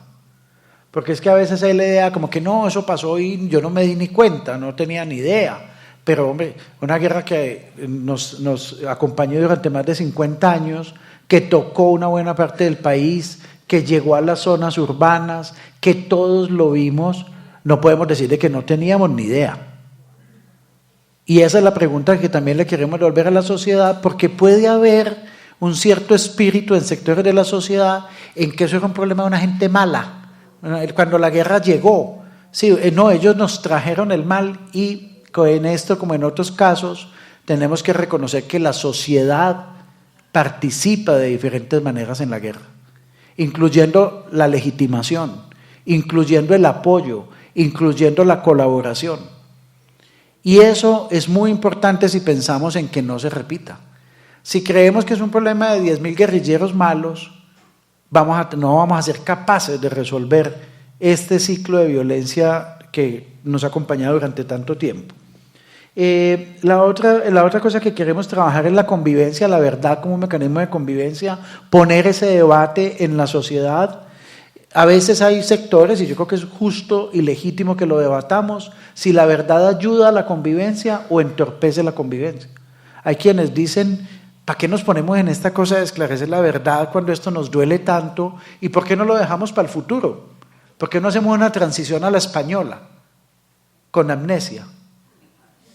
Porque es que a veces hay la idea como que no, eso pasó y yo no me di ni cuenta, no tenía ni idea. Pero hombre, una guerra que nos acompañó durante más de 50 años, que tocó una buena parte del país, que llegó a las zonas urbanas, que todos lo vimos, no podemos decir de que no teníamos ni idea. Y esa es la pregunta que también le queremos devolver a la sociedad, porque puede haber un cierto espíritu en sectores de la sociedad en que eso era un problema de una gente mala. Cuando la guerra llegó, sí, no, ellos nos trajeron el mal y en esto, como en otros casos, tenemos que reconocer que la sociedad participa de diferentes maneras en la guerra, incluyendo la legitimación, incluyendo el apoyo, incluyendo la colaboración. Y eso es muy importante si pensamos en que no se repita. Si creemos que es un problema de 10.000 guerrilleros malos, no vamos a ser capaces de resolver este ciclo de violencia que nos ha acompañado durante tanto tiempo. La otra cosa que queremos trabajar es la convivencia, la verdad como un mecanismo de convivencia, poner ese debate en la sociedad. A veces hay sectores, y yo creo que es justo y legítimo que lo debatamos, si la verdad ayuda a la convivencia o entorpece la convivencia. Hay quienes dicen, ¿para qué nos ponemos en esta cosa de esclarecer la verdad cuando esto nos duele tanto? ¿Y por qué no lo dejamos para el futuro? ¿Por qué no hacemos una transición a la española con amnesia?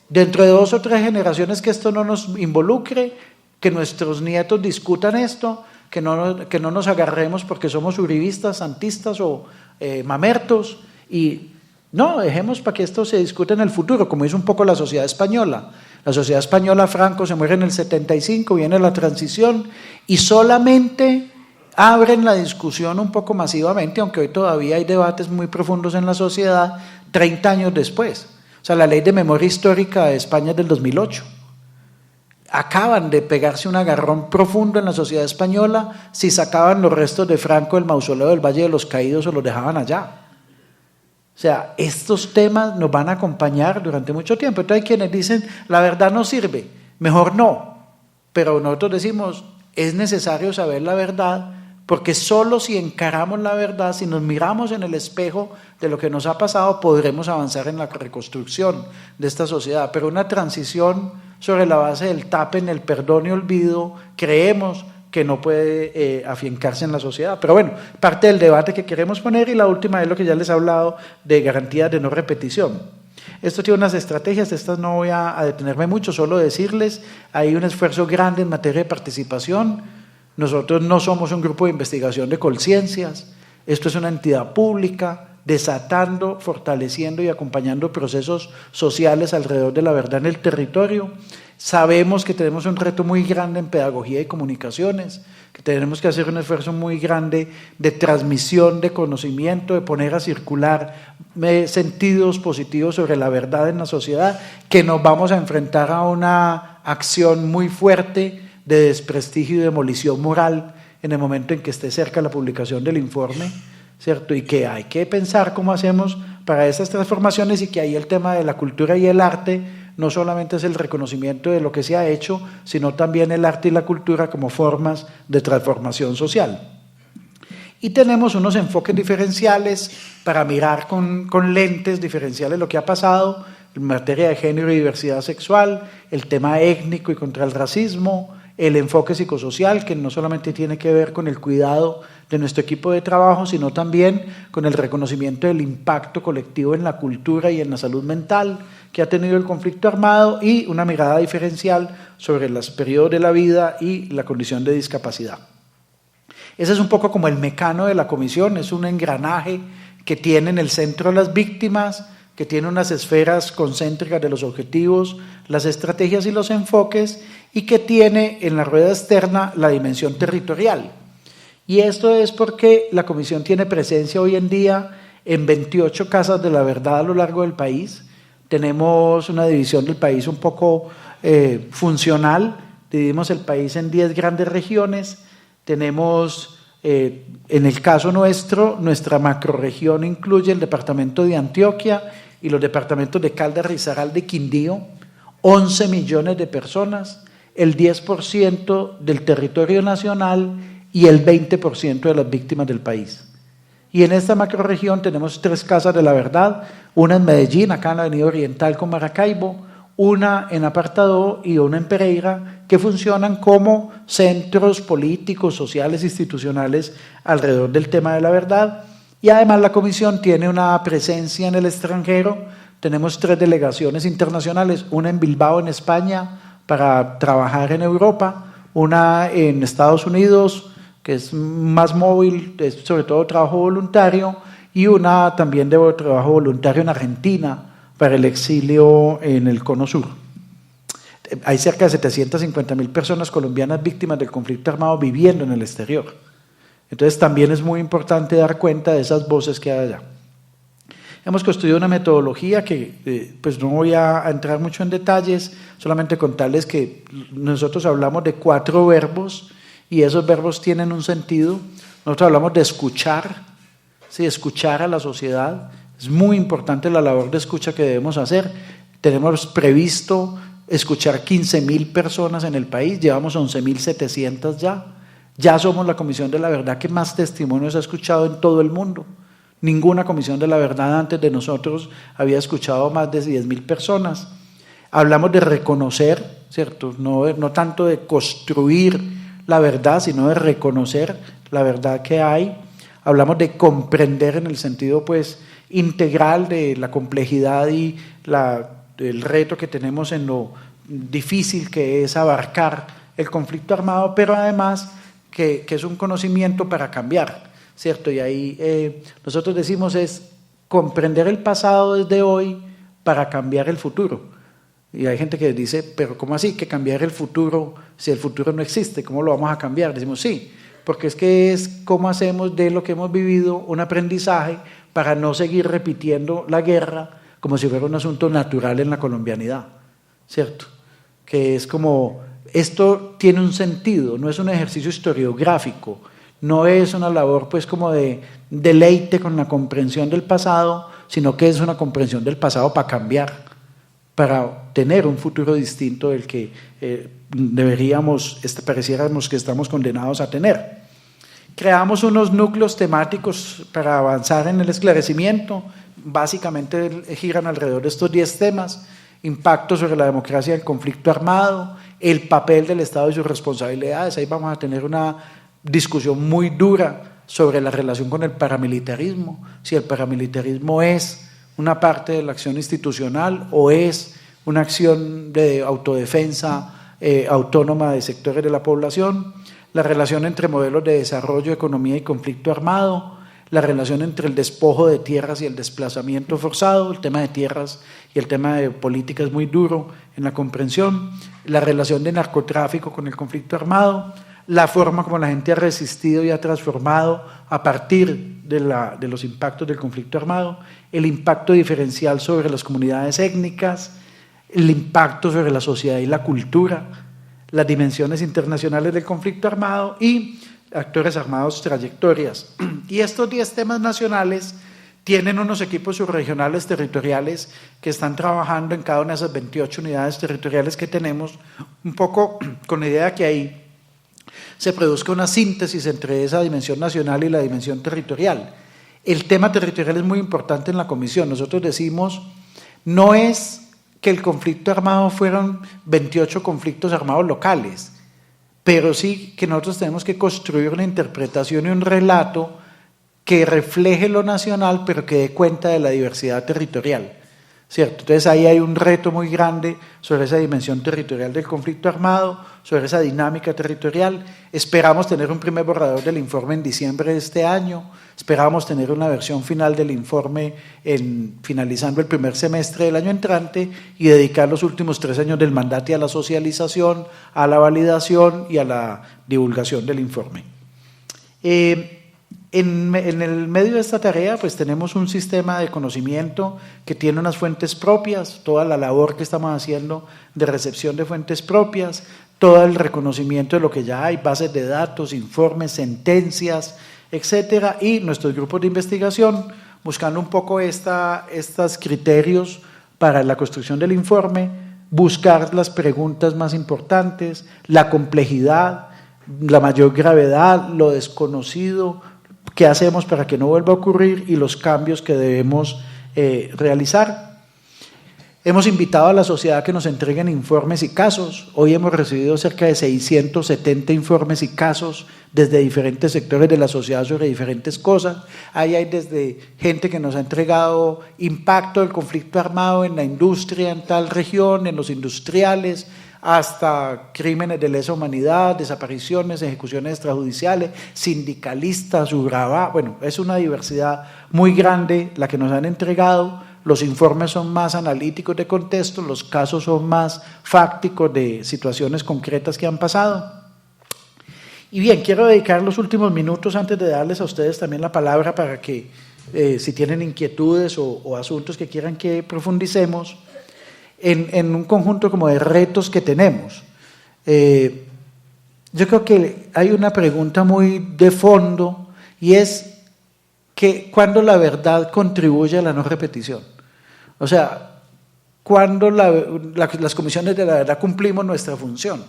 Dentro de 2 o 3 generaciones que esto no nos involucre, que nuestros nietos discutan esto, que no nos agarremos porque somos uribistas, santistas o mamertos, y no, dejemos para que esto se discute en el futuro, como hizo un poco la sociedad española. La sociedad española, Franco se muere en el 75, viene la transición, y solamente abren la discusión un poco masivamente, aunque hoy todavía hay debates muy profundos en la sociedad, 30 años después. O sea, la ley de memoria histórica de España es del 2008. Acaban de pegarse un agarrón profundo en la sociedad española si sacaban los restos de Franco del mausoleo del Valle de los Caídos o los dejaban allá. O sea, estos temas nos van a acompañar durante mucho tiempo. Entonces hay quienes dicen, la verdad no sirve, mejor no. Pero nosotros decimos, es necesario saber la verdad, porque solo si encaramos la verdad, si nos miramos en el espejo de lo que nos ha pasado, podremos avanzar en la reconstrucción de esta sociedad. Pero una transición sobre la base del tapen, el perdón y olvido, creemos que no puede afiancarse en la sociedad. Pero bueno, parte del debate que queremos poner, y la última es lo que ya les he hablado de garantías de no repetición. Esto tiene unas estrategias, estas no voy a detenerme mucho, solo decirles, hay un esfuerzo grande en materia de participación. Nosotros no somos un grupo de investigación de conciencias, esto es una entidad pública desatando, fortaleciendo y acompañando procesos sociales alrededor de la verdad en el territorio. Sabemos que tenemos un reto muy grande en pedagogía y comunicaciones, que tenemos que hacer un esfuerzo muy grande de transmisión de conocimiento, de poner a circular sentidos positivos sobre la verdad en la sociedad, que nos vamos a enfrentar a una acción muy fuerte de desprestigio y demolición moral en el momento en que esté cerca la publicación del informe, ¿cierto? Y que hay que pensar cómo hacemos para esas transformaciones, y que ahí el tema de la cultura y el arte no solamente es el reconocimiento de lo que se ha hecho, sino también el arte y la cultura como formas de transformación social. Y tenemos unos enfoques diferenciales para mirar con lentes diferenciales lo que ha pasado en materia de género y diversidad sexual, el tema étnico y contra el racismo, el enfoque psicosocial, que no solamente tiene que ver con el cuidado de nuestro equipo de trabajo, sino también con el reconocimiento del impacto colectivo en la cultura y en la salud mental que ha tenido el conflicto armado, y una mirada diferencial sobre los periodos de la vida y la condición de discapacidad. Ese es un poco como el mecano de la comisión, es un engranaje que tiene en el centro las víctimas, que tiene unas esferas concéntricas de los objetivos, las estrategias y los enfoques, y que tiene en la rueda externa la dimensión territorial. Y esto es porque la comisión tiene presencia hoy en día en 28 casas de la verdad a lo largo del país. Tenemos una división del país un poco funcional, dividimos el país en 10 grandes regiones. Tenemos, en el caso nuestro, nuestra macrorregión incluye el departamento de Antioquia y los departamentos de Caldas, Risaralda y Quindío, 11 millones de personas, el 10% del territorio nacional y el 20% de las víctimas del país. Y en esta macrorregión tenemos 3 casas de la verdad, una en Medellín, acá en la Avenida Oriental con Maracaibo, una en Apartadó y una en Pereira, que funcionan como centros políticos, sociales, institucionales alrededor del tema de la verdad. Y además la comisión tiene una presencia en el extranjero. Tenemos 3 delegaciones internacionales, una en Bilbao, en España, para trabajar en Europa, una en Estados Unidos, que es más móvil, es sobre todo trabajo voluntario, y una también de trabajo voluntario en Argentina, para el exilio en el Cono Sur. Hay cerca de 750.000 personas colombianas víctimas del conflicto armado viviendo en el exterior. Entonces también es muy importante dar cuenta de esas voces que hay allá. Hemos construido una metodología que pues no voy a entrar mucho en detalles, solamente contarles que nosotros hablamos de 4 verbos, y esos verbos tienen un sentido. Nosotros hablamos de escuchar, ¿sí? Escuchar a la sociedad. Es muy importante la labor de escucha que debemos hacer. Tenemos previsto escuchar 15.000 personas en el país, llevamos 11.700 ya. Ya somos la Comisión de la Verdad que más testimonios ha escuchado en todo el mundo. Ninguna Comisión de la Verdad antes de nosotros había escuchado más de 10.000 personas. Hablamos de reconocer, ¿cierto? No tanto de construir la verdad, sino de reconocer la verdad que hay. Hablamos de comprender en el sentido pues integral de la complejidad y el reto que tenemos en lo difícil que es abarcar el conflicto armado, pero además que es un conocimiento para cambiar, ¿cierto? Y ahí nosotros decimos es comprender el pasado desde hoy para cambiar el futuro. Y hay gente que dice, pero ¿cómo así que cambiar el futuro si el futuro no existe? ¿Cómo lo vamos a cambiar? Decimos sí, porque es que es cómo hacemos de lo que hemos vivido un aprendizaje para no seguir repitiendo la guerra como si fuera un asunto natural en la colombianidad, ¿cierto? Que es como, esto tiene un sentido, no es un ejercicio historiográfico, no es una labor pues como de deleite con la comprensión del pasado, sino que es una comprensión del pasado para cambiar, para tener un futuro distinto del que pareciéramos que estamos condenados a tener. Creamos unos núcleos temáticos para avanzar en el esclarecimiento, básicamente giran alrededor de estos 10 temas: impacto sobre la democracia del conflicto armado, el papel del Estado y sus responsabilidades. Ahí vamos a tener una discusión muy dura sobre la relación con el paramilitarismo, si el paramilitarismo es una parte de la acción institucional o es una acción de autodefensa autónoma de sectores de la población, la relación entre modelos de desarrollo, economía y conflicto armado, la relación entre el despojo de tierras y el desplazamiento forzado. El tema de tierras y el tema de política es muy duro en la comprensión, la relación de narcotráfico con el conflicto armado, la forma como la gente ha resistido y ha transformado a partir de los impactos del conflicto armado, el impacto diferencial sobre las comunidades étnicas, el impacto sobre la sociedad y la cultura, las dimensiones internacionales del conflicto armado y actores armados, trayectorias. Y estos 10 temas nacionales tienen unos equipos subregionales territoriales que están trabajando en cada una de esas 28 unidades territoriales que tenemos, un poco con la idea que ahí se produzca una síntesis entre esa dimensión nacional y la dimensión territorial. El tema territorial es muy importante en la comisión. Nosotros decimos, no es que el conflicto armado fueron 28 conflictos armados locales, pero sí que nosotros tenemos que construir una interpretación y un relato que refleje lo nacional, pero que dé cuenta de la diversidad territorial, ¿cierto? Entonces ahí hay un reto muy grande sobre esa dimensión territorial del conflicto armado, sobre esa dinámica territorial. Esperamos tener un primer borrador del informe en diciembre de este año, esperamos tener una versión final del informe finalizando el primer semestre del año entrante y dedicar los últimos 3 años del mandato a la socialización, a la validación y a la divulgación del informe. En el medio de esta tarea pues tenemos un sistema de conocimiento que tiene unas fuentes propias, toda la labor que estamos haciendo de recepción de fuentes propias, todo el reconocimiento de lo que ya hay, bases de datos, informes, sentencias, etcétera, y nuestros grupos de investigación buscando un poco estos criterios para la construcción del informe, buscar las preguntas más importantes, la complejidad, la mayor gravedad, lo desconocido, qué hacemos para que no vuelva a ocurrir y los cambios que debemos realizar. Hemos invitado a la sociedad a que nos entreguen informes y casos. Hoy hemos recibido cerca de 670 informes y casos desde diferentes sectores de la sociedad sobre diferentes cosas. Ahí hay desde gente que nos ha entregado impacto del conflicto armado en la industria en tal región, en los industriales, hasta crímenes de lesa humanidad, desapariciones, ejecuciones extrajudiciales, sindicalistas, Urabá. Bueno, es una diversidad muy grande la que nos han entregado. Los informes son más analíticos de contexto, los casos son más fácticos de situaciones concretas que han pasado. Y bien, quiero dedicar los últimos minutos antes de darles a ustedes también la palabra para que si tienen inquietudes o asuntos que quieran que profundicemos, en un conjunto como de retos que tenemos. Yo creo que hay una pregunta muy de fondo y es que ¿cuándo la verdad contribuye a la no repetición? O sea, ¿cuándo las comisiones de la verdad cumplimos nuestra función?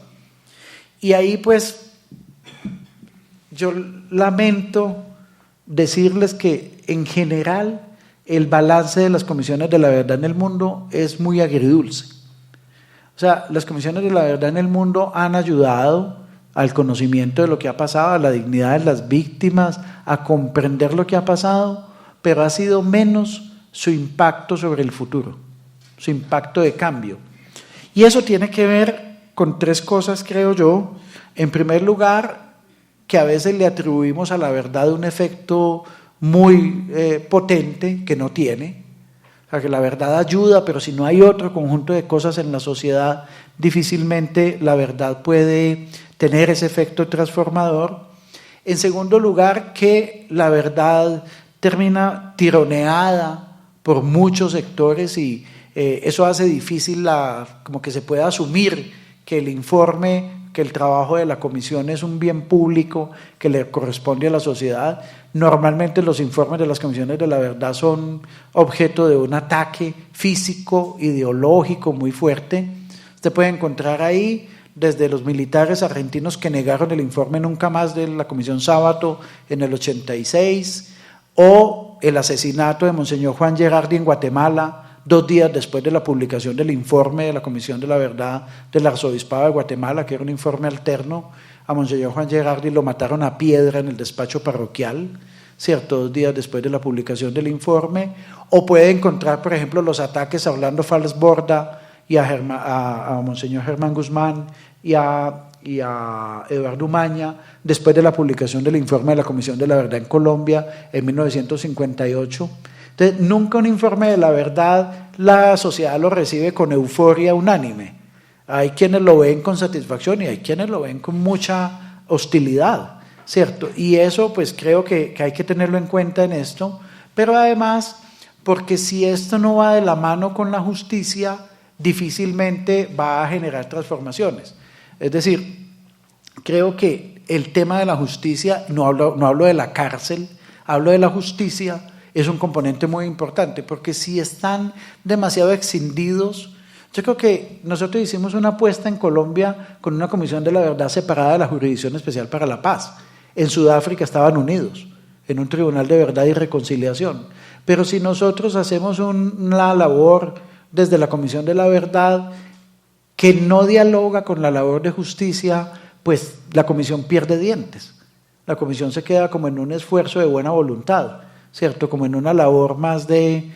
Y ahí pues yo lamento decirles que en general el balance de las comisiones de la verdad en el mundo es muy agridulce. O sea, las comisiones de la verdad en el mundo han ayudado al conocimiento de lo que ha pasado, a la dignidad de las víctimas, a comprender lo que ha pasado, pero ha sido menos su impacto sobre el futuro, su impacto de cambio. Y eso tiene que ver con 3 cosas, creo yo. En primer lugar, que a veces le atribuimos a la verdad un efecto muy potente que no tiene, o sea, que la verdad ayuda, pero si no hay otro conjunto de cosas en la sociedad, difícilmente la verdad puede tener ese efecto transformador. En segundo lugar, que la verdad termina tironeada por muchos sectores y eso hace difícil como que se pueda asumir que el informe, que el trabajo de la comisión es un bien público que le corresponde a la sociedad. Normalmente los informes de las comisiones de la verdad son objeto de un ataque físico, ideológico muy fuerte. Usted puede encontrar ahí desde los militares argentinos que negaron el informe Nunca Más de la Comisión Sábato en el 86, o el asesinato de Monseñor Juan Gerardi en Guatemala, 2 días después de la publicación del informe de la Comisión de la Verdad del Arzobispado de Guatemala, que era un informe alterno. A Monseñor Juan Gerardi lo mataron a piedra en el despacho parroquial, ¿cierto? 2 días después de la publicación del informe. O puede encontrar, por ejemplo, los ataques a Orlando Falsborda y a Monseñor Germán Guzmán y a Eduardo Umaña después de la publicación del informe de la Comisión de la Verdad en Colombia en 1958. Entonces, nunca un informe de la verdad la sociedad lo recibe con euforia unánime. Hay quienes lo ven con satisfacción y hay quienes lo ven con mucha hostilidad, ¿cierto? Y eso pues creo que hay que tenerlo en cuenta en esto, pero además porque si esto no va de la mano con la justicia, difícilmente va a generar transformaciones. Es decir, creo que el tema de la justicia, no hablo de la cárcel, hablo de la justicia, es un componente muy importante, porque si están demasiado escindidos, yo creo que nosotros hicimos una apuesta en Colombia con una comisión de la verdad separada de la Jurisdicción Especial para la Paz. En Sudáfrica estaban unidos en un tribunal de verdad y reconciliación. Pero si nosotros hacemos una labor desde la Comisión de la Verdad que no dialoga con la labor de justicia, pues la comisión pierde dientes. La comisión se queda como en un esfuerzo de buena voluntad, ¿cierto? Como en una labor más de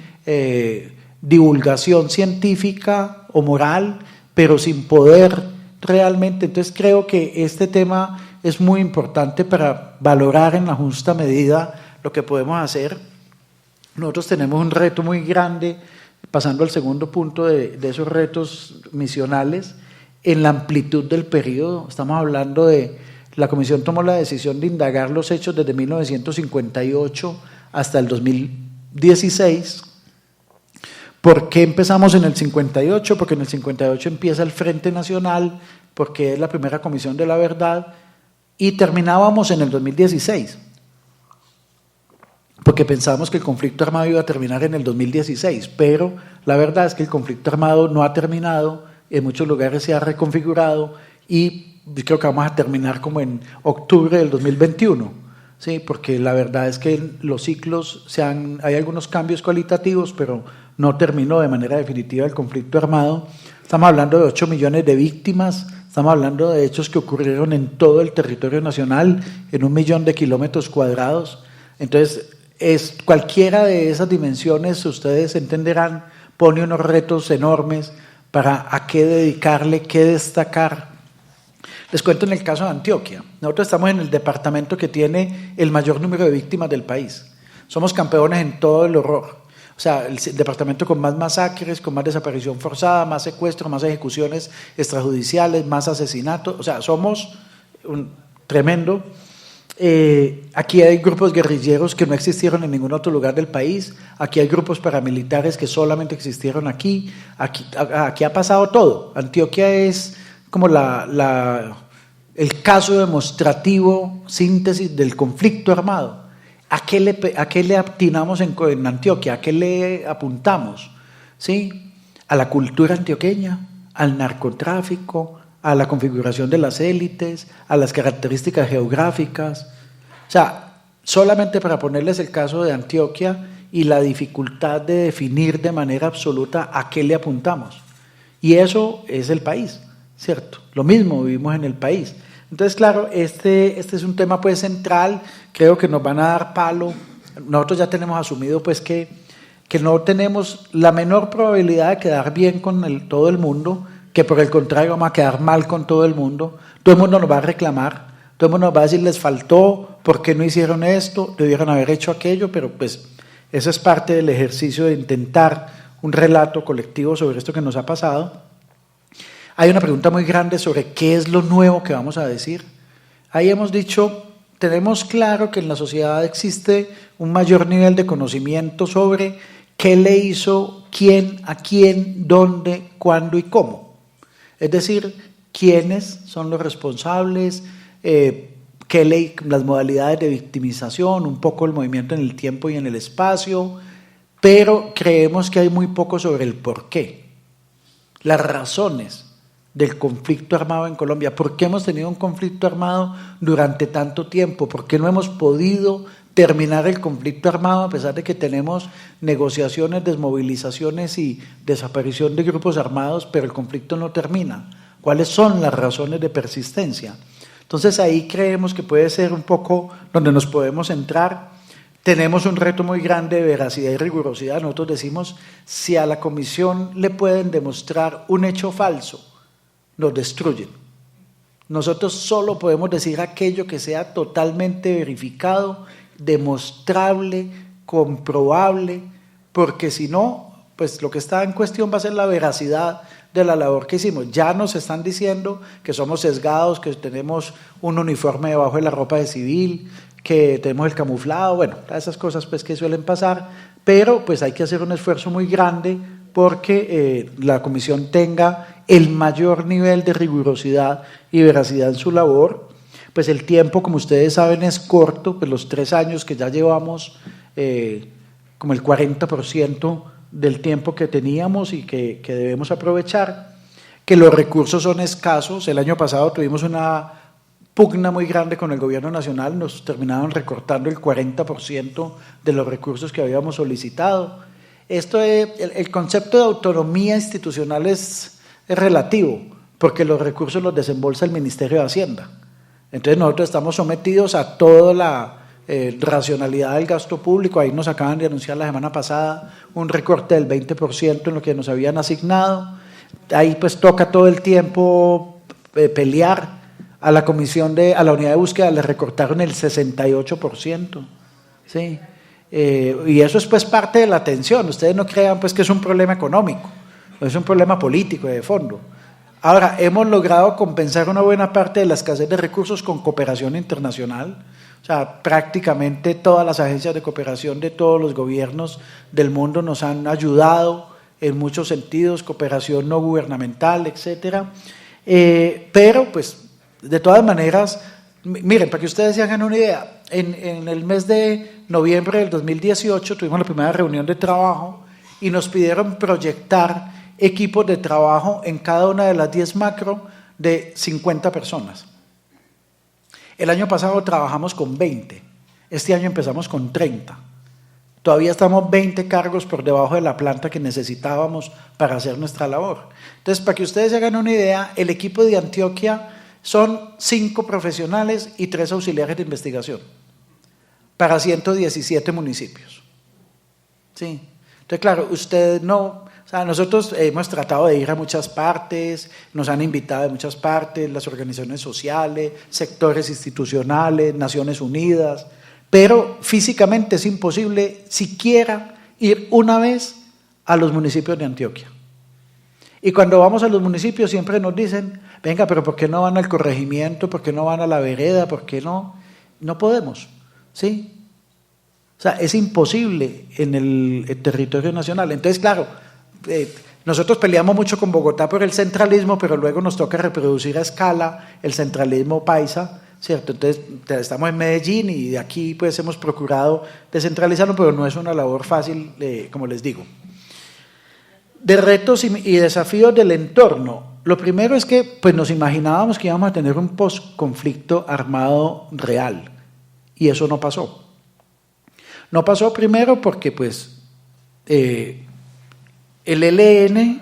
divulgación científica o moral, pero sin poder realmente. Entonces creo que este tema es muy importante para valorar en la justa medida lo que podemos hacer. Nosotros tenemos un reto muy grande, pasando al segundo punto de esos retos misionales, en la amplitud del periodo. Estamos hablando de, la comisión tomó la decisión de indagar los hechos desde 1958 hasta el 2016. ¿Por qué empezamos en el 58? Porque en el 58 empieza el Frente Nacional, porque es la primera comisión de la verdad, y terminábamos en el 2016, porque pensábamos que el conflicto armado iba a terminar en el 2016, pero la verdad es que el conflicto armado no ha terminado, en muchos lugares se ha reconfigurado y creo que vamos a terminar como en octubre del 2021, ¿sí? Porque la verdad es que los ciclos hay algunos cambios cualitativos, pero no terminó de manera definitiva el conflicto armado. Estamos hablando de 8 millones de víctimas, estamos hablando de hechos que ocurrieron en todo el territorio nacional, en 1 millón de kilómetros cuadrados. Entonces, cualquiera de esas dimensiones, ustedes entenderán, pone unos retos enormes para a qué dedicarle, qué destacar. Les cuento en el caso de Antioquia. Nosotros estamos en el departamento que tiene el mayor número de víctimas del país. Somos campeones en todo el horror. O sea, el departamento con más masacres, con más desaparición forzada, más secuestros, más ejecuciones extrajudiciales, más asesinatos. O sea, somos un tremendo. Aquí hay grupos guerrilleros que no existieron en ningún otro lugar del país. Aquí hay grupos paramilitares que solamente existieron aquí. Aquí ha pasado todo. Antioquia es como el caso demostrativo, síntesis del conflicto armado. ¿A qué le atinamos en Antioquia? ¿A qué le apuntamos? ¿Sí? A la cultura antioqueña, al narcotráfico, a la configuración de las élites, a las características geográficas. O sea, solamente para ponerles el caso de Antioquia y la dificultad de definir de manera absoluta a qué le apuntamos. Y eso es el país, ¿cierto? Lo mismo vivimos en el país. Entonces, claro, este es un tema pues central, creo que nos van a dar palo. Nosotros ya tenemos asumido pues que no tenemos la menor probabilidad de quedar bien con todo el mundo, que por el contrario vamos a quedar mal con todo el mundo. Todo el mundo nos va a reclamar, todo el mundo nos va a decir les faltó, ¿por qué no hicieron esto? Debieron haber hecho aquello, pero pues eso es parte del ejercicio de intentar un relato colectivo sobre esto que nos ha pasado. Hay una pregunta muy grande sobre qué es lo nuevo que vamos a decir. Ahí hemos dicho tenemos claro que en la sociedad existe un mayor nivel de conocimiento sobre qué le hizo quién, a quién, dónde, cuándo y cómo. Es decir, quiénes son los responsables, las modalidades de victimización, un poco el movimiento en el tiempo y en el espacio, pero creemos que hay muy poco sobre el por qué, las razones del conflicto armado en Colombia. ¿Por qué hemos tenido un conflicto armado durante tanto tiempo? ¿Por qué no hemos podido terminar el conflicto armado a pesar de que tenemos negociaciones, desmovilizaciones y desaparición de grupos armados, pero el conflicto no termina? ¿Cuáles son las razones de persistencia? Entonces ahí creemos que puede ser un poco donde nos podemos entrar. Tenemos un reto muy grande de veracidad y rigurosidad. Nosotros decimos, si a la comisión le pueden demostrar un hecho falso, nos destruyen. Nosotros solo podemos decir aquello que sea totalmente verificado, demostrable, comprobable, porque si no, pues lo que está en cuestión va a ser la veracidad de la labor que hicimos. Ya nos están diciendo que somos sesgados, que tenemos un uniforme debajo de la ropa de civil, que tenemos el camuflado, bueno, todas esas cosas pues que suelen pasar, pero pues hay que hacer un esfuerzo muy grande porque la comisión tenga el mayor nivel de rigurosidad y veracidad en su labor. Pues el tiempo, como ustedes saben, es corto, pues los 3 años que ya llevamos, como el 40% del tiempo que teníamos y que debemos aprovechar, que los recursos son escasos. El año pasado tuvimos una pugna muy grande con el gobierno nacional, nos terminaron recortando el 40% de los recursos que habíamos solicitado. El concepto de autonomía institucional es relativo, porque los recursos los desembolsa el Ministerio de Hacienda. Entonces nosotros estamos sometidos a toda la racionalidad del gasto público. Ahí nos acaban de anunciar la semana pasada un recorte del 20% en lo que nos habían asignado. Ahí pues toca todo el tiempo pelear. A la la unidad de búsqueda le recortaron el 68%. ¿Sí? Y eso es pues parte de la tensión. Ustedes no crean pues que es un problema económico, es un problema político de fondo. Ahora, hemos logrado compensar una buena parte de la escasez de recursos con cooperación internacional. O sea, prácticamente todas las agencias de cooperación de todos los gobiernos del mundo nos han ayudado en muchos sentidos, cooperación no gubernamental, etcétera. Pero pues de todas maneras, miren, para que ustedes se hagan una idea, en el mes de noviembre del 2018 tuvimos la primera reunión de trabajo y nos pidieron proyectar equipos de trabajo en cada una de las 10 macro de 50 personas. El año pasado trabajamos con 20, este año empezamos con 30. Todavía estamos 20 cargos por debajo de la planta que necesitábamos para hacer nuestra labor. Entonces, para que ustedes se hagan una idea, el equipo de Antioquia son 5 profesionales y 3 auxiliares de investigación para 117 municipios. ¿Sí? Entonces, claro, ustedes no... O sea, nosotros hemos tratado de ir a muchas partes, nos han invitado de muchas partes, las organizaciones sociales, sectores institucionales, Naciones Unidas, pero físicamente es imposible siquiera ir una vez a los municipios de Antioquia. Y cuando vamos a los municipios siempre nos dicen, venga, pero ¿por qué no van al corregimiento? ¿Por qué no van a la vereda? ¿Por qué no? No podemos, ¿sí? O sea, es imposible en el territorio nacional. Entonces, claro, nosotros peleamos mucho con Bogotá por el centralismo, pero luego nos toca reproducir a escala el centralismo paisa, ¿cierto? Entonces estamos en Medellín y de aquí pues hemos procurado descentralizarlo, pero no es una labor fácil, como les digo. De retos y desafíos del entorno, lo primero es que pues nos imaginábamos que íbamos a tener un post-conflicto armado real y eso no pasó. No pasó primero porque pues el ELN,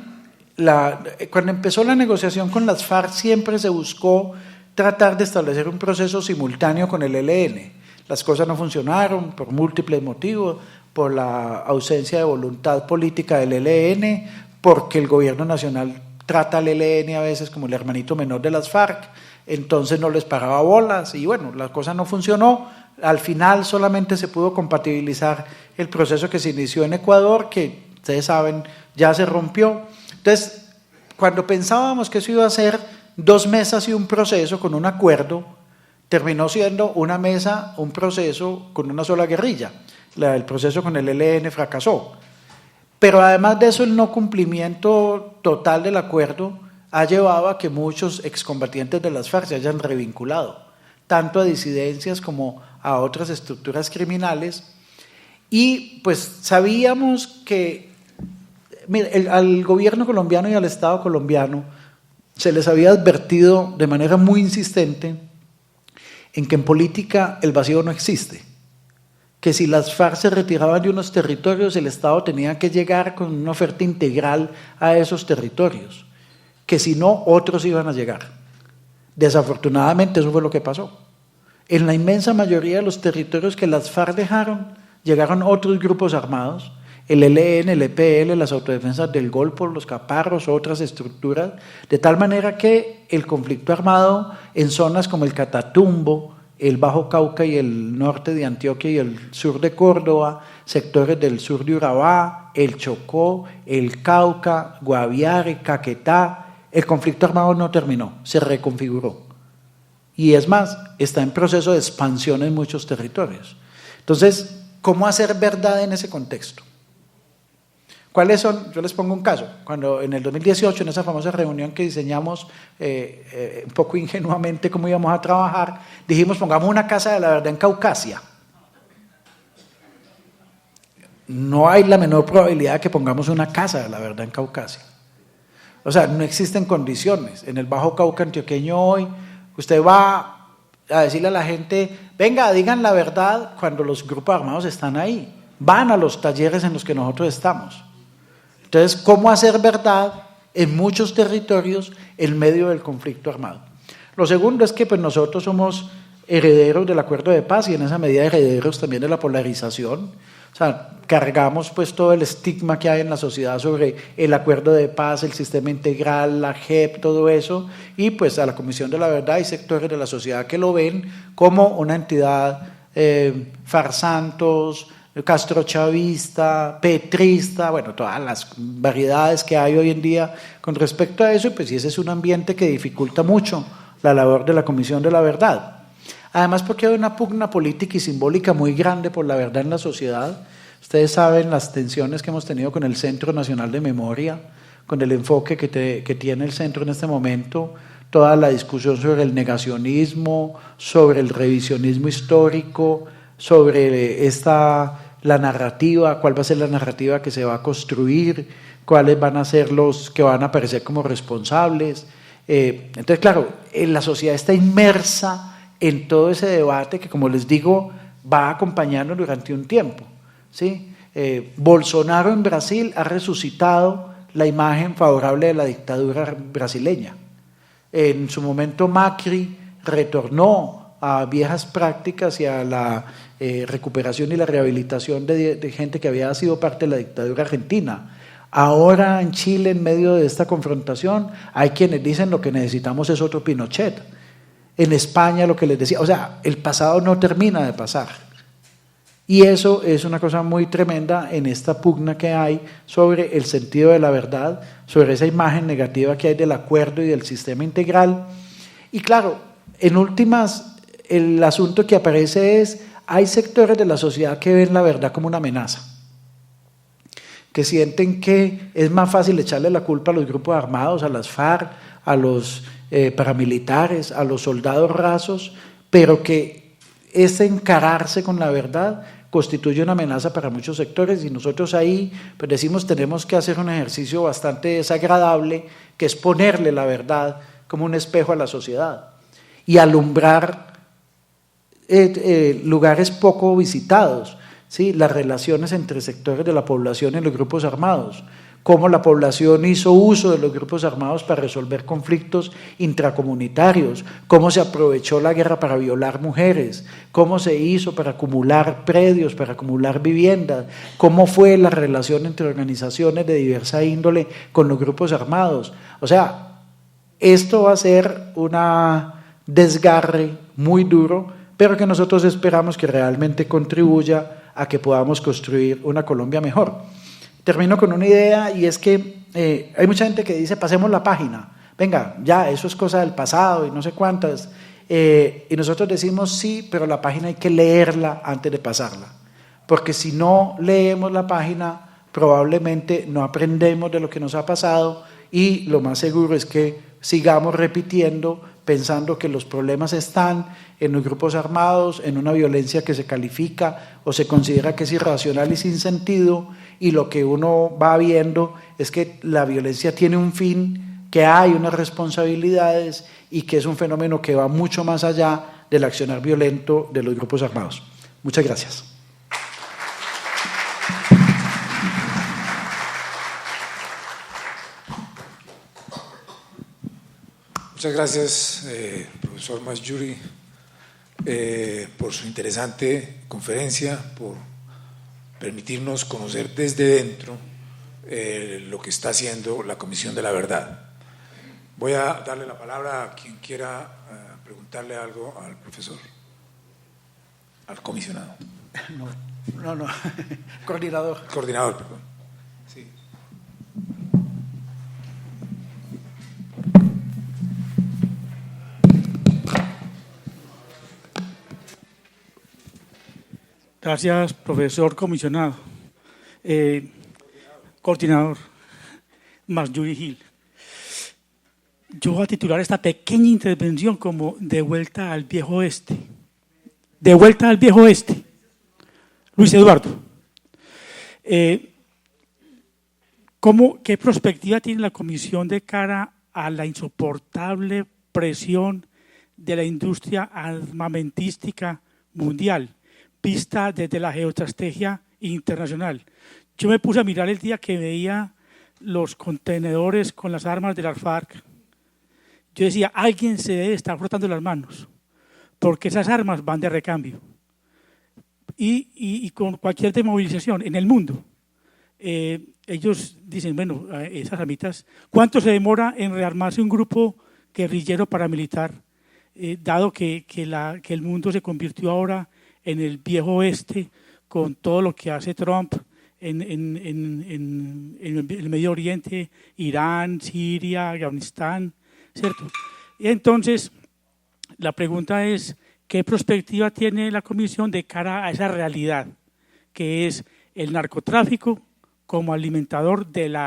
cuando empezó la negociación con las FARC siempre se buscó tratar de establecer un proceso simultáneo con el ELN. Las cosas no funcionaron por múltiples motivos, por la ausencia de voluntad política del ELN, porque el gobierno nacional trata al ELN a veces como el hermanito menor de las FARC, entonces no les pagaba bolas y bueno, la cosa no funcionó. Al final solamente se pudo compatibilizar el proceso que se inició en Ecuador, que ustedes saben, ya se rompió. Entonces, cuando pensábamos que eso iba a ser 2 mesas y un proceso con un acuerdo, terminó siendo una mesa, un proceso con una sola guerrilla. El proceso con el ELN fracasó. Pero además de eso, el no cumplimiento total del acuerdo ha llevado a que muchos excombatientes de las FARC se hayan revinculado, tanto a disidencias como a otras estructuras criminales. Y pues sabíamos que al gobierno colombiano y al Estado colombiano se les había advertido de manera muy insistente en que en política el vacío no existe, que si las FARC se retiraban de unos territorios, el Estado tenía que llegar con una oferta integral a esos territorios, que si no, otros iban a llegar. Desafortunadamente eso fue lo que pasó. En la inmensa mayoría de los territorios que las FARC dejaron, llegaron otros grupos armados, el ELN, el EPL, las autodefensas del Golfo, los Caparros, otras estructuras, de tal manera que el conflicto armado en zonas como el Catatumbo, el Bajo Cauca y el norte de Antioquia y el sur de Córdoba, sectores del sur de Urabá, el Chocó, el Cauca, Guaviare, Caquetá, el conflicto armado no terminó, se reconfiguró. Y es más, está en proceso de expansión en muchos territorios. Entonces, ¿cómo hacer verdad en ese contexto? ¿Cuáles son? Yo les pongo un caso. Cuando en el 2018, en esa famosa reunión que diseñamos un poco ingenuamente cómo íbamos a trabajar, dijimos, pongamos una casa de la verdad en Caucasia. No hay la menor probabilidad de que pongamos una casa de la verdad en Caucasia. O sea, no existen condiciones. En el Bajo Cauca antioqueño hoy, usted va a decirle a la gente, venga, digan la verdad cuando los grupos armados están ahí. Van a los talleres en los que nosotros estamos. Entonces, ¿cómo hacer verdad en muchos territorios en medio del conflicto armado? Lo segundo es que pues, nosotros somos herederos del acuerdo de paz y en esa medida herederos también de la polarización. O sea, cargamos pues todo el estigma que hay en la sociedad sobre el acuerdo de paz, el sistema integral, la JEP, todo eso, y pues a la Comisión de la Verdad hay sectores de la sociedad que lo ven como una entidad farsantos, castrochavista, petrista, bueno, todas las variedades que hay hoy en día con respecto a eso, y pues ese es un ambiente que dificulta mucho la labor de la Comisión de la Verdad. Además porque hay una pugna política y simbólica muy grande por la verdad en la sociedad. Ustedes saben las tensiones que hemos tenido con el Centro Nacional de Memoria, con el enfoque que tiene el centro en este momento, toda la discusión sobre el negacionismo, sobre el revisionismo histórico, sobre la narrativa, cuál va a ser la narrativa que se va a construir, cuáles van a ser los que van a aparecer como responsables. Entonces, claro, la sociedad está inmersa en todo ese debate que, como les digo, va acompañando durante un tiempo, ¿sí? Bolsonaro en Brasil ha resucitado la imagen favorable de la dictadura brasileña. En su momento Macri retornó a viejas prácticas y a la recuperación y la rehabilitación de gente que había sido parte de la dictadura argentina. Ahora en Chile, en medio de esta confrontación, hay quienes dicen lo que necesitamos es otro Pinochet. En España, lo que les decía, o sea, el pasado no termina de pasar. Y eso es una cosa muy tremenda en esta pugna que hay sobre el sentido de la verdad, sobre esa imagen negativa que hay del acuerdo y del sistema integral. Y claro, en últimas, el asunto que aparece es, hay sectores de la sociedad que ven la verdad como una amenaza, que sienten que es más fácil echarle la culpa a los grupos armados, a las FARC, a los paramilitares, a los soldados rasos, pero que ese encararse con la verdad constituye una amenaza para muchos sectores y nosotros ahí pues decimos tenemos que hacer un ejercicio bastante desagradable que es ponerle la verdad como un espejo a la sociedad y alumbrar lugares poco visitados, ¿sí? Las relaciones entre sectores de la población y los grupos armados, cómo la población hizo uso de los grupos armados para resolver conflictos intracomunitarios, cómo se aprovechó la guerra para violar mujeres, cómo se hizo para acumular predios, para acumular viviendas, cómo fue la relación entre organizaciones de diversa índole con los grupos armados. O sea, esto va a ser un desgarre muy duro, pero que nosotros esperamos que realmente contribuya a que podamos construir una Colombia mejor. Termino con una idea y es que hay mucha gente que dice pasemos la página, venga, ya eso es cosa del pasado y no sé cuántas, Y nosotros decimos sí, pero la página hay que leerla antes de pasarla, porque si no leemos la página, probablemente no aprendemos de lo que nos ha pasado y lo más seguro es que sigamos repitiendo, pensando que los problemas están en los grupos armados, en una violencia que se califica o se considera que es irracional y sin sentido, y lo que uno va viendo es que la violencia tiene un fin, que hay unas responsabilidades y que es un fenómeno que va mucho más allá del accionar violento de los grupos armados. Muchas gracias. Muchas gracias, profesor Masjuri, por su interesante conferencia, por permitirnos conocer desde dentro lo que está haciendo la Comisión de la Verdad. Voy a darle la palabra a quien quiera preguntarle algo al profesor, al comisionado. No, coordinador. Coordinador, perdón. Sí. Gracias, profesor comisionado. Coordinador Masjuri Gil. Yo voy a titular esta pequeña intervención como De vuelta al viejo oeste. De vuelta al viejo oeste. Luis Eduardo. ¿Qué perspectiva tiene la Comisión de cara a la insoportable presión de la industria armamentística mundial, vista desde la geoestrategia internacional? Yo me puse a mirar el día que veía los contenedores con las armas de las FARC. Yo decía, alguien se debe estar frotando las manos, porque esas armas van de recambio. Y con cualquier desmovilización en el mundo, ellos dicen, bueno, esas armitas, ¿cuánto se demora en rearmarse un grupo guerrillero paramilitar, dado que el mundo se convirtió ahora en el viejo oeste con todo lo que hace Trump en el Medio Oriente, Irán, Siria, Afganistán, ¿cierto? Y entonces, la pregunta es, ¿qué perspectiva tiene la Comisión de cara a esa realidad, que es el narcotráfico como alimentador del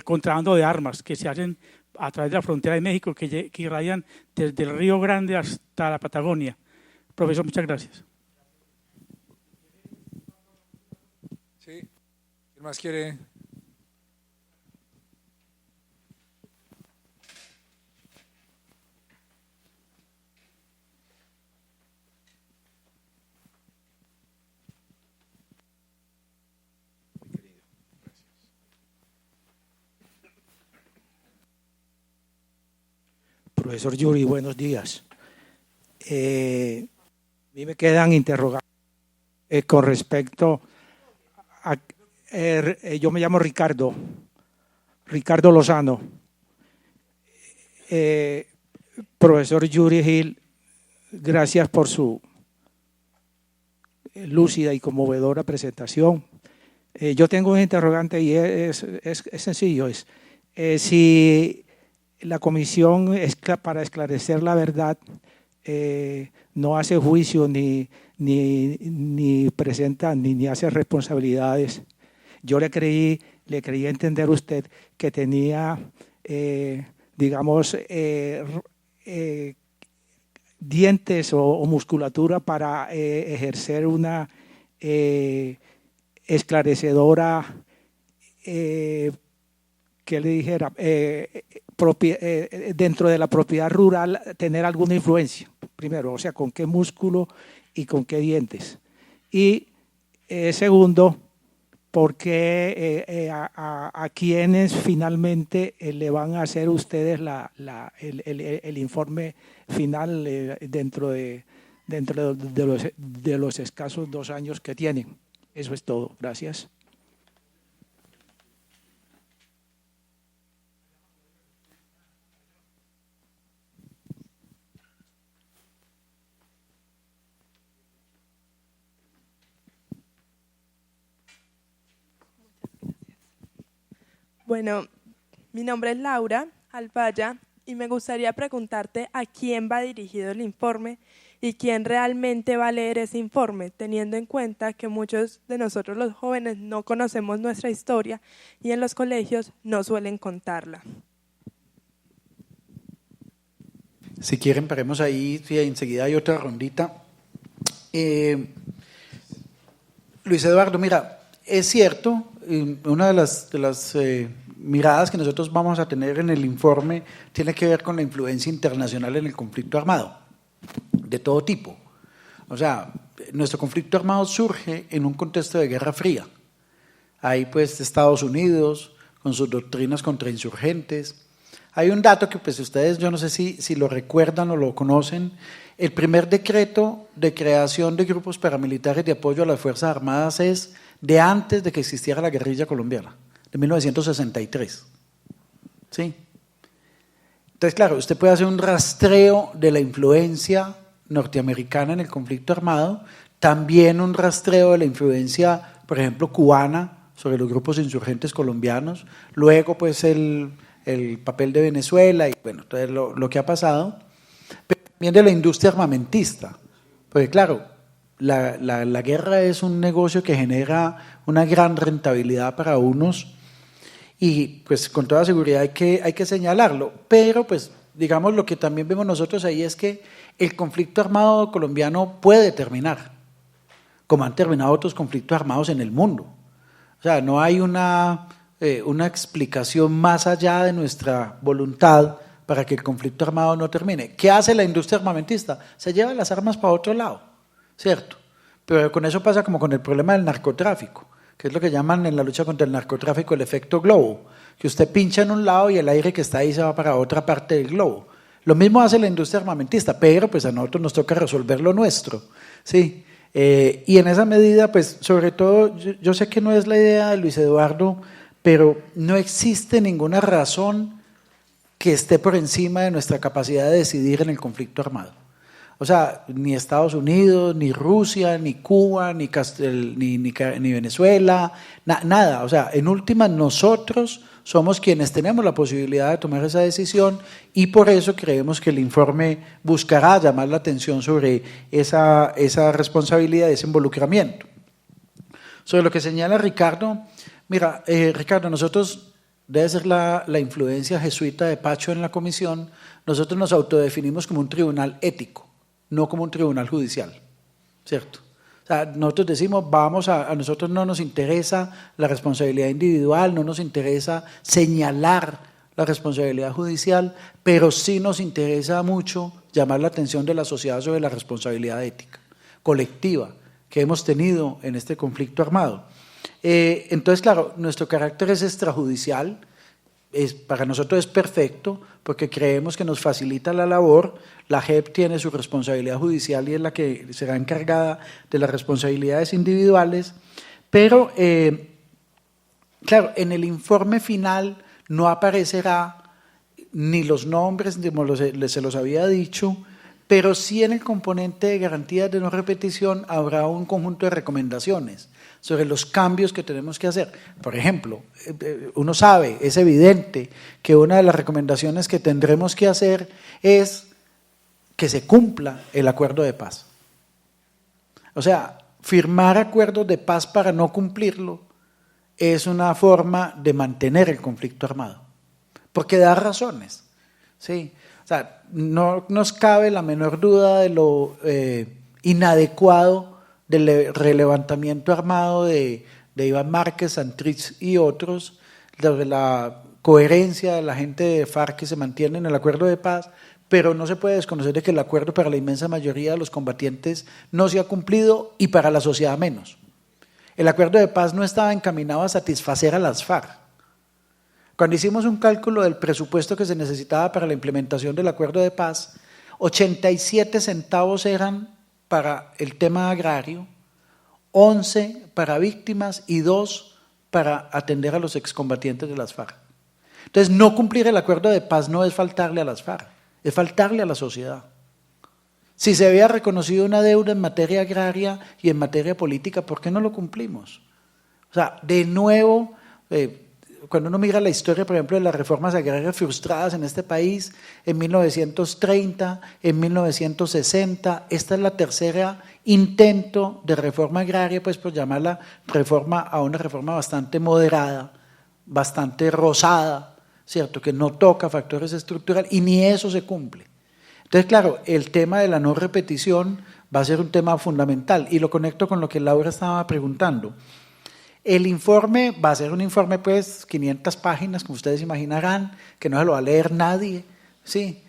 contrabando de armas que se hacen a través de la frontera de México, que irradian desde el Río Grande hasta la Patagonia? Profesor, muchas gracias. Sí. ¿Quién más quiere? Profesor Yuri, buenos días. A mí me quedan interrogantes con respecto a... yo me llamo Ricardo Lozano. Profesor Yuri Gil, gracias por su lúcida y conmovedora presentación. Yo tengo un interrogante y es sencillo, si la comisión para esclarecer la verdad no hace juicio ni presenta ni hace responsabilidades. Yo le creí entender usted que tenía, digamos, dientes o musculatura para ejercer una esclarecedora, que le dijera, dentro de la propiedad rural, tener alguna influencia, primero, o sea, con qué músculo y con qué dientes. Y segundo, ¿por qué a quienes finalmente le van a hacer ustedes el informe final dentro de los escasos 2 años que tienen? Eso es todo. Gracias. Bueno, mi nombre es Laura Alfaya y me gustaría preguntarte a quién va dirigido el informe y quién realmente va a leer ese informe, teniendo en cuenta que muchos de nosotros los jóvenes no conocemos nuestra historia y en los colegios no suelen contarla. Si quieren, paremos ahí, sí, enseguida hay otra rondita. Luis Eduardo, mira, es cierto, una de las miradas que nosotros vamos a tener en el informe tiene que ver con la influencia internacional en el conflicto armado, de todo tipo. O sea, nuestro conflicto armado surge en un contexto de Guerra Fría. Hay pues Estados Unidos con sus doctrinas contra insurgentes. Hay un dato que pues ustedes, yo no sé si lo recuerdan o lo conocen, el primer decreto de creación de grupos paramilitares de apoyo a las Fuerzas Armadas es de antes de que existiera la guerrilla colombiana, de 1963. ¿Sí? Entonces, claro, usted puede hacer un rastreo de la influencia norteamericana en el conflicto armado, también un rastreo de la influencia, por ejemplo, cubana sobre los grupos insurgentes colombianos, luego pues el papel de Venezuela y bueno, todo lo que ha pasado, pero también de la industria armamentista, porque claro, la guerra es un negocio que genera una gran rentabilidad para unos y pues con toda seguridad hay que señalarlo, pero pues digamos lo que también vemos nosotros ahí es que el conflicto armado colombiano puede terminar, como han terminado otros conflictos armados en el mundo. O sea, no hay una explicación más allá de nuestra voluntad para que el conflicto armado no termine. ¿Qué hace la industria armamentista? Se lleva las armas para otro lado, ¿cierto? Pero con eso pasa como con el problema del narcotráfico, que es lo que llaman en la lucha contra el narcotráfico el efecto globo, que usted pincha en un lado y el aire que está ahí se va para otra parte del globo. Lo mismo hace la industria armamentista, pero pues a nosotros nos toca resolver lo nuestro, ¿sí? Y en esa medida, pues sobre todo, yo sé que no es la idea de Luis Eduardo, pero no existe ninguna razón que esté por encima de nuestra capacidad de decidir en el conflicto armado. O sea, ni Estados Unidos, ni Rusia, ni Cuba, ni Venezuela, nada. O sea, en última, nosotros somos quienes tenemos la posibilidad de tomar esa decisión y por eso creemos que el informe buscará llamar la atención sobre esa responsabilidad, ese involucramiento. Sobre lo que señala Ricardo, mira, Ricardo, nosotros, debe ser la influencia jesuita de Pacho en la comisión, nosotros nos autodefinimos como un tribunal ético, no como un tribunal judicial, ¿cierto? O sea, nosotros decimos, a nosotros no nos interesa la responsabilidad individual, no nos interesa señalar la responsabilidad judicial, pero sí nos interesa mucho llamar la atención de la sociedad sobre la responsabilidad ética, colectiva, que hemos tenido en este conflicto armado. Entonces, claro, nuestro carácter es extrajudicial, para nosotros es perfecto, porque creemos que nos facilita la labor. La JEP tiene su responsabilidad judicial y es la que será encargada de las responsabilidades individuales, pero claro, en el informe final no aparecerá ni los nombres, como se los había dicho, pero sí en el componente de garantías de no repetición habrá un conjunto de recomendaciones sobre los cambios que tenemos que hacer. Por ejemplo, uno sabe, es evidente que una de las recomendaciones que tendremos que hacer es que se cumpla el acuerdo de paz. O sea, firmar acuerdos de paz para no cumplirlo es una forma de mantener el conflicto armado, porque da razones, ¿sí? O sea, no nos cabe la menor duda de lo inadecuado del relevantamiento armado de Iván Márquez, Santrich y otros, de la coherencia de la gente de FARC que se mantiene en el acuerdo de paz, pero no se puede desconocer de que el acuerdo para la inmensa mayoría de los combatientes no se ha cumplido y para la sociedad menos. El acuerdo de paz no estaba encaminado a satisfacer a las FARC. Cuando hicimos un cálculo del presupuesto que se necesitaba para la implementación del acuerdo de paz, 87 centavos eran para el tema agrario, 11 para víctimas y 2 para atender a los excombatientes de las FARC. Entonces, no cumplir el acuerdo de paz no es faltarle a las FARC, es faltarle a la sociedad. Si se había reconocido una deuda en materia agraria y en materia política, ¿por qué no lo cumplimos? O sea, de nuevo, cuando uno mira la historia, por ejemplo, de las reformas agrarias frustradas en este país, en 1930, en 1960, esta es la tercera intento de reforma agraria, pues por llamarla reforma a una reforma bastante moderada, bastante rosada, ¿cierto? Que no toca factores estructurales y ni eso se cumple. Entonces, claro, el tema de la no repetición va a ser un tema fundamental y lo conecto con lo que Laura estaba preguntando. El informe va a ser un informe, pues, 500 páginas, como ustedes imaginarán, que no se lo va a leer nadie, ¿sí?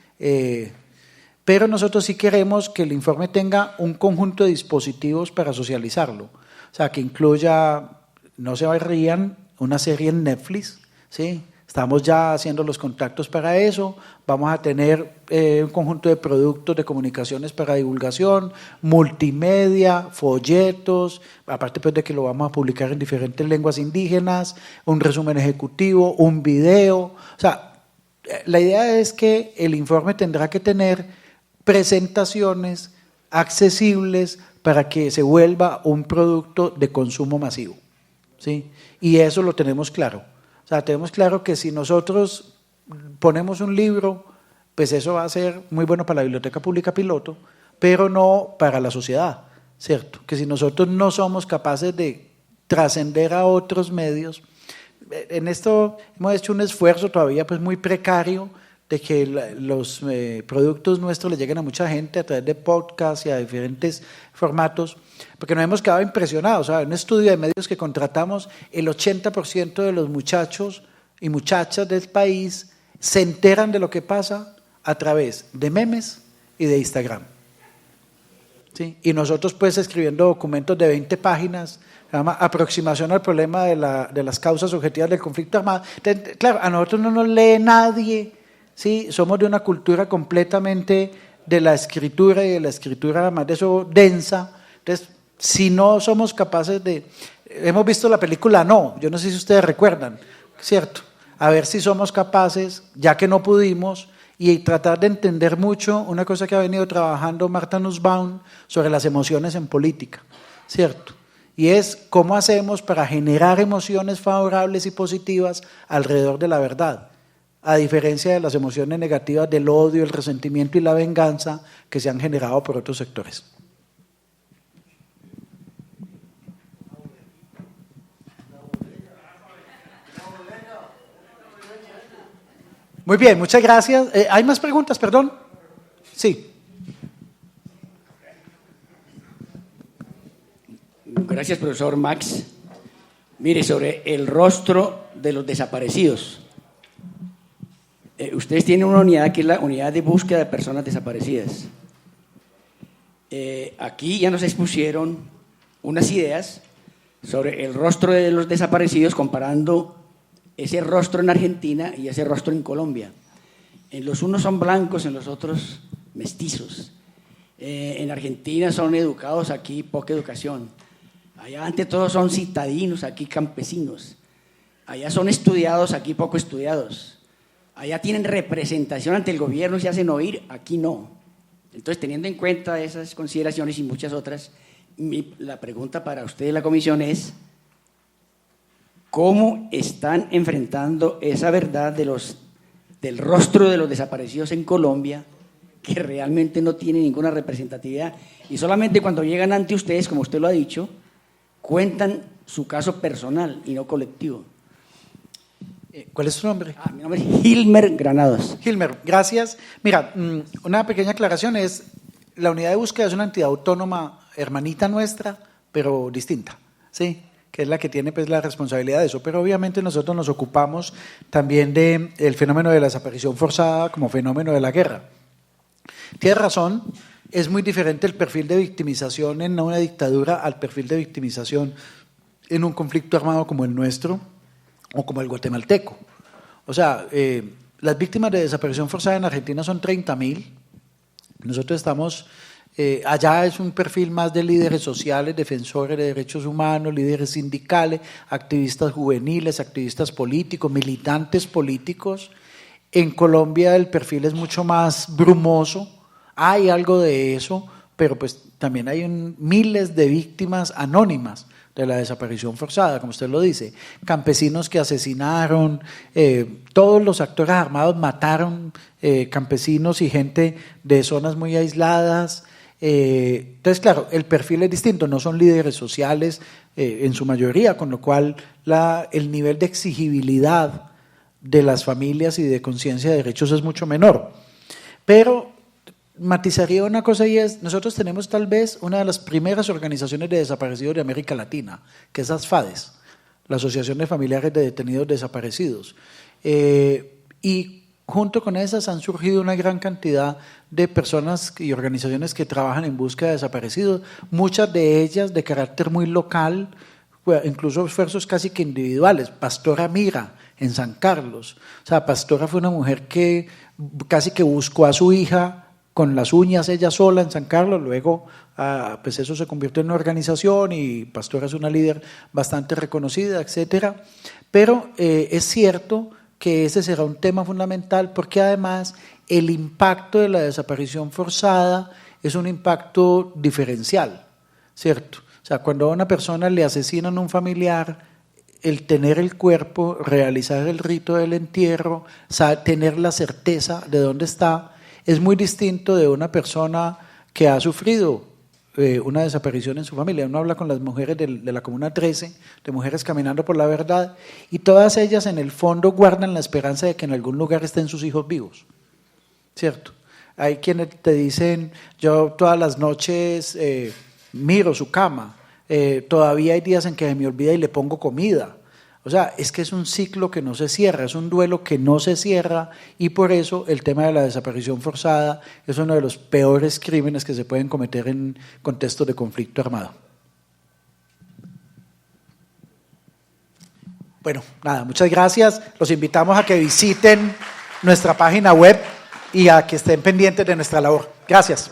Pero nosotros sí queremos que el informe tenga un conjunto de dispositivos para socializarlo, o sea, que incluya, no se rían, una serie en Netflix, ¿sí? Estamos ya haciendo los contactos para eso, vamos a tener un conjunto de productos de comunicaciones para divulgación, multimedia, folletos, aparte pues de que lo vamos a publicar en diferentes lenguas indígenas, un resumen ejecutivo, un video, o sea, la idea es que el informe tendrá que tener presentaciones accesibles para que se vuelva un producto de consumo masivo, ¿sí? Y eso lo tenemos claro. O sea, tenemos claro que si nosotros ponemos un libro, pues eso va a ser muy bueno para la biblioteca pública piloto, pero no para la sociedad, ¿cierto? Que si nosotros no somos capaces de trascender a otros medios, en esto hemos hecho un esfuerzo todavía pues muy precario de que los productos nuestros le lleguen a mucha gente a través de podcasts y a diferentes formatos, porque nos hemos quedado impresionados. En un estudio de medios que contratamos, el 80% de los muchachos y muchachas del país se enteran de lo que pasa a través de memes y de Instagram. ¿Sí? Y nosotros pues escribiendo documentos de 20 páginas, se llama Aproximación al problema de las causas objetivas del conflicto armado. Entonces, claro, a nosotros no nos lee nadie, ¿sí? Somos de una cultura completamente de la escritura y de la escritura más de eso densa. Entonces, si no somos capaces de... Hemos visto la película No, yo no sé si ustedes recuerdan, ¿cierto? A ver si somos capaces, ya que no pudimos, y tratar de entender mucho una cosa que ha venido trabajando Marta Nussbaum sobre las emociones en política, ¿cierto? Y es cómo hacemos para generar emociones favorables y positivas alrededor de la verdad, a diferencia de las emociones negativas del odio, el resentimiento y la venganza que se han generado por otros sectores. Muy bien, muchas gracias. ¿Hay más preguntas, perdón? Sí. Gracias, profesor Max. Mire, sobre el rostro de los desaparecidos. Ustedes tienen una unidad que es la unidad de búsqueda de personas desaparecidas. Aquí ya nos expusieron unas ideas sobre el rostro de los desaparecidos comparando ese rostro en Argentina y ese rostro en Colombia. En los unos son blancos, en los otros mestizos. En Argentina son educados, aquí poca educación. Allá ante todo son citadinos, aquí campesinos. Allá son estudiados, aquí poco estudiados. Allá tienen representación ante el gobierno y se hacen oír, aquí no. Entonces, teniendo en cuenta esas consideraciones y muchas otras, la pregunta para ustedes, la comisión, es ¿cómo están enfrentando esa verdad del rostro de los desaparecidos en Colombia, que realmente no tiene ninguna representatividad? Y solamente cuando llegan ante ustedes, como usted lo ha dicho, cuentan su caso personal y no colectivo. ¿Cuál es su nombre? Mi nombre es Hilmer Granados. Hilmer, gracias. Mira, una pequeña aclaración es, la unidad de búsqueda es una entidad autónoma hermanita nuestra, pero distinta, ¿sí? Que es la que tiene pues la responsabilidad de eso, pero obviamente nosotros nos ocupamos también del fenómeno de la desaparición forzada como fenómeno de la guerra. Tienes razón, es muy diferente el perfil de victimización en una dictadura al perfil de victimización en un conflicto armado como el nuestro o como el guatemalteco. O sea, las víctimas de desaparición forzada en Argentina son 30.000, nosotros estamos... allá es un perfil más de líderes sociales, defensores de derechos humanos, líderes sindicales, activistas juveniles, activistas políticos, militantes políticos. En Colombia el perfil es mucho más brumoso, hay algo de eso, pero pues también hay miles de víctimas anónimas. de la desaparición forzada, como usted lo dice. Campesinos que asesinaron, todos los actores armados mataron campesinos y gente de zonas muy aisladas. Entonces, claro, el perfil es distinto, no son líderes sociales en su mayoría, con lo cual el nivel de exigibilidad de las familias y de conciencia de derechos es mucho menor. Pero matizaría una cosa, y es, nosotros tenemos tal vez una de las primeras organizaciones de desaparecidos de América Latina, que es ASFADES, la Asociación de Familiares de Detenidos Desaparecidos. Y junto con esas han surgido una gran cantidad de personas y organizaciones que trabajan en búsqueda de desaparecidos, muchas de ellas de carácter muy local, incluso esfuerzos casi que individuales. Pastora Mira en San Carlos, o sea, Pastora fue una mujer que casi que buscó a su hija con las uñas ella sola en San Carlos, luego pues eso se convirtió en una organización y Pastora es una líder bastante reconocida, etcétera. Pero es cierto que ese será un tema fundamental porque además el impacto de la desaparición forzada es un impacto diferencial, ¿cierto? O sea, cuando a una persona le asesinan a un familiar, el tener el cuerpo, realizar el rito del entierro, tener la certeza de dónde está, es muy distinto de una persona que ha sufrido una desaparición en su familia. Uno habla con las mujeres de la Comuna 13, de Mujeres Caminando por la Verdad, y todas ellas en el fondo guardan la esperanza de que en algún lugar estén sus hijos vivos, ¿cierto? Hay quienes te dicen, yo todas las noches miro su cama, todavía hay días en que se me olvida y le pongo comida. O sea, es que es un ciclo que no se cierra, es un duelo que no se cierra, y por eso el tema de la desaparición forzada es uno de los peores crímenes que se pueden cometer en contextos de conflicto armado. Bueno, nada, muchas gracias. Los invitamos a que visiten nuestra página web y a que estén pendientes de nuestra labor. Gracias.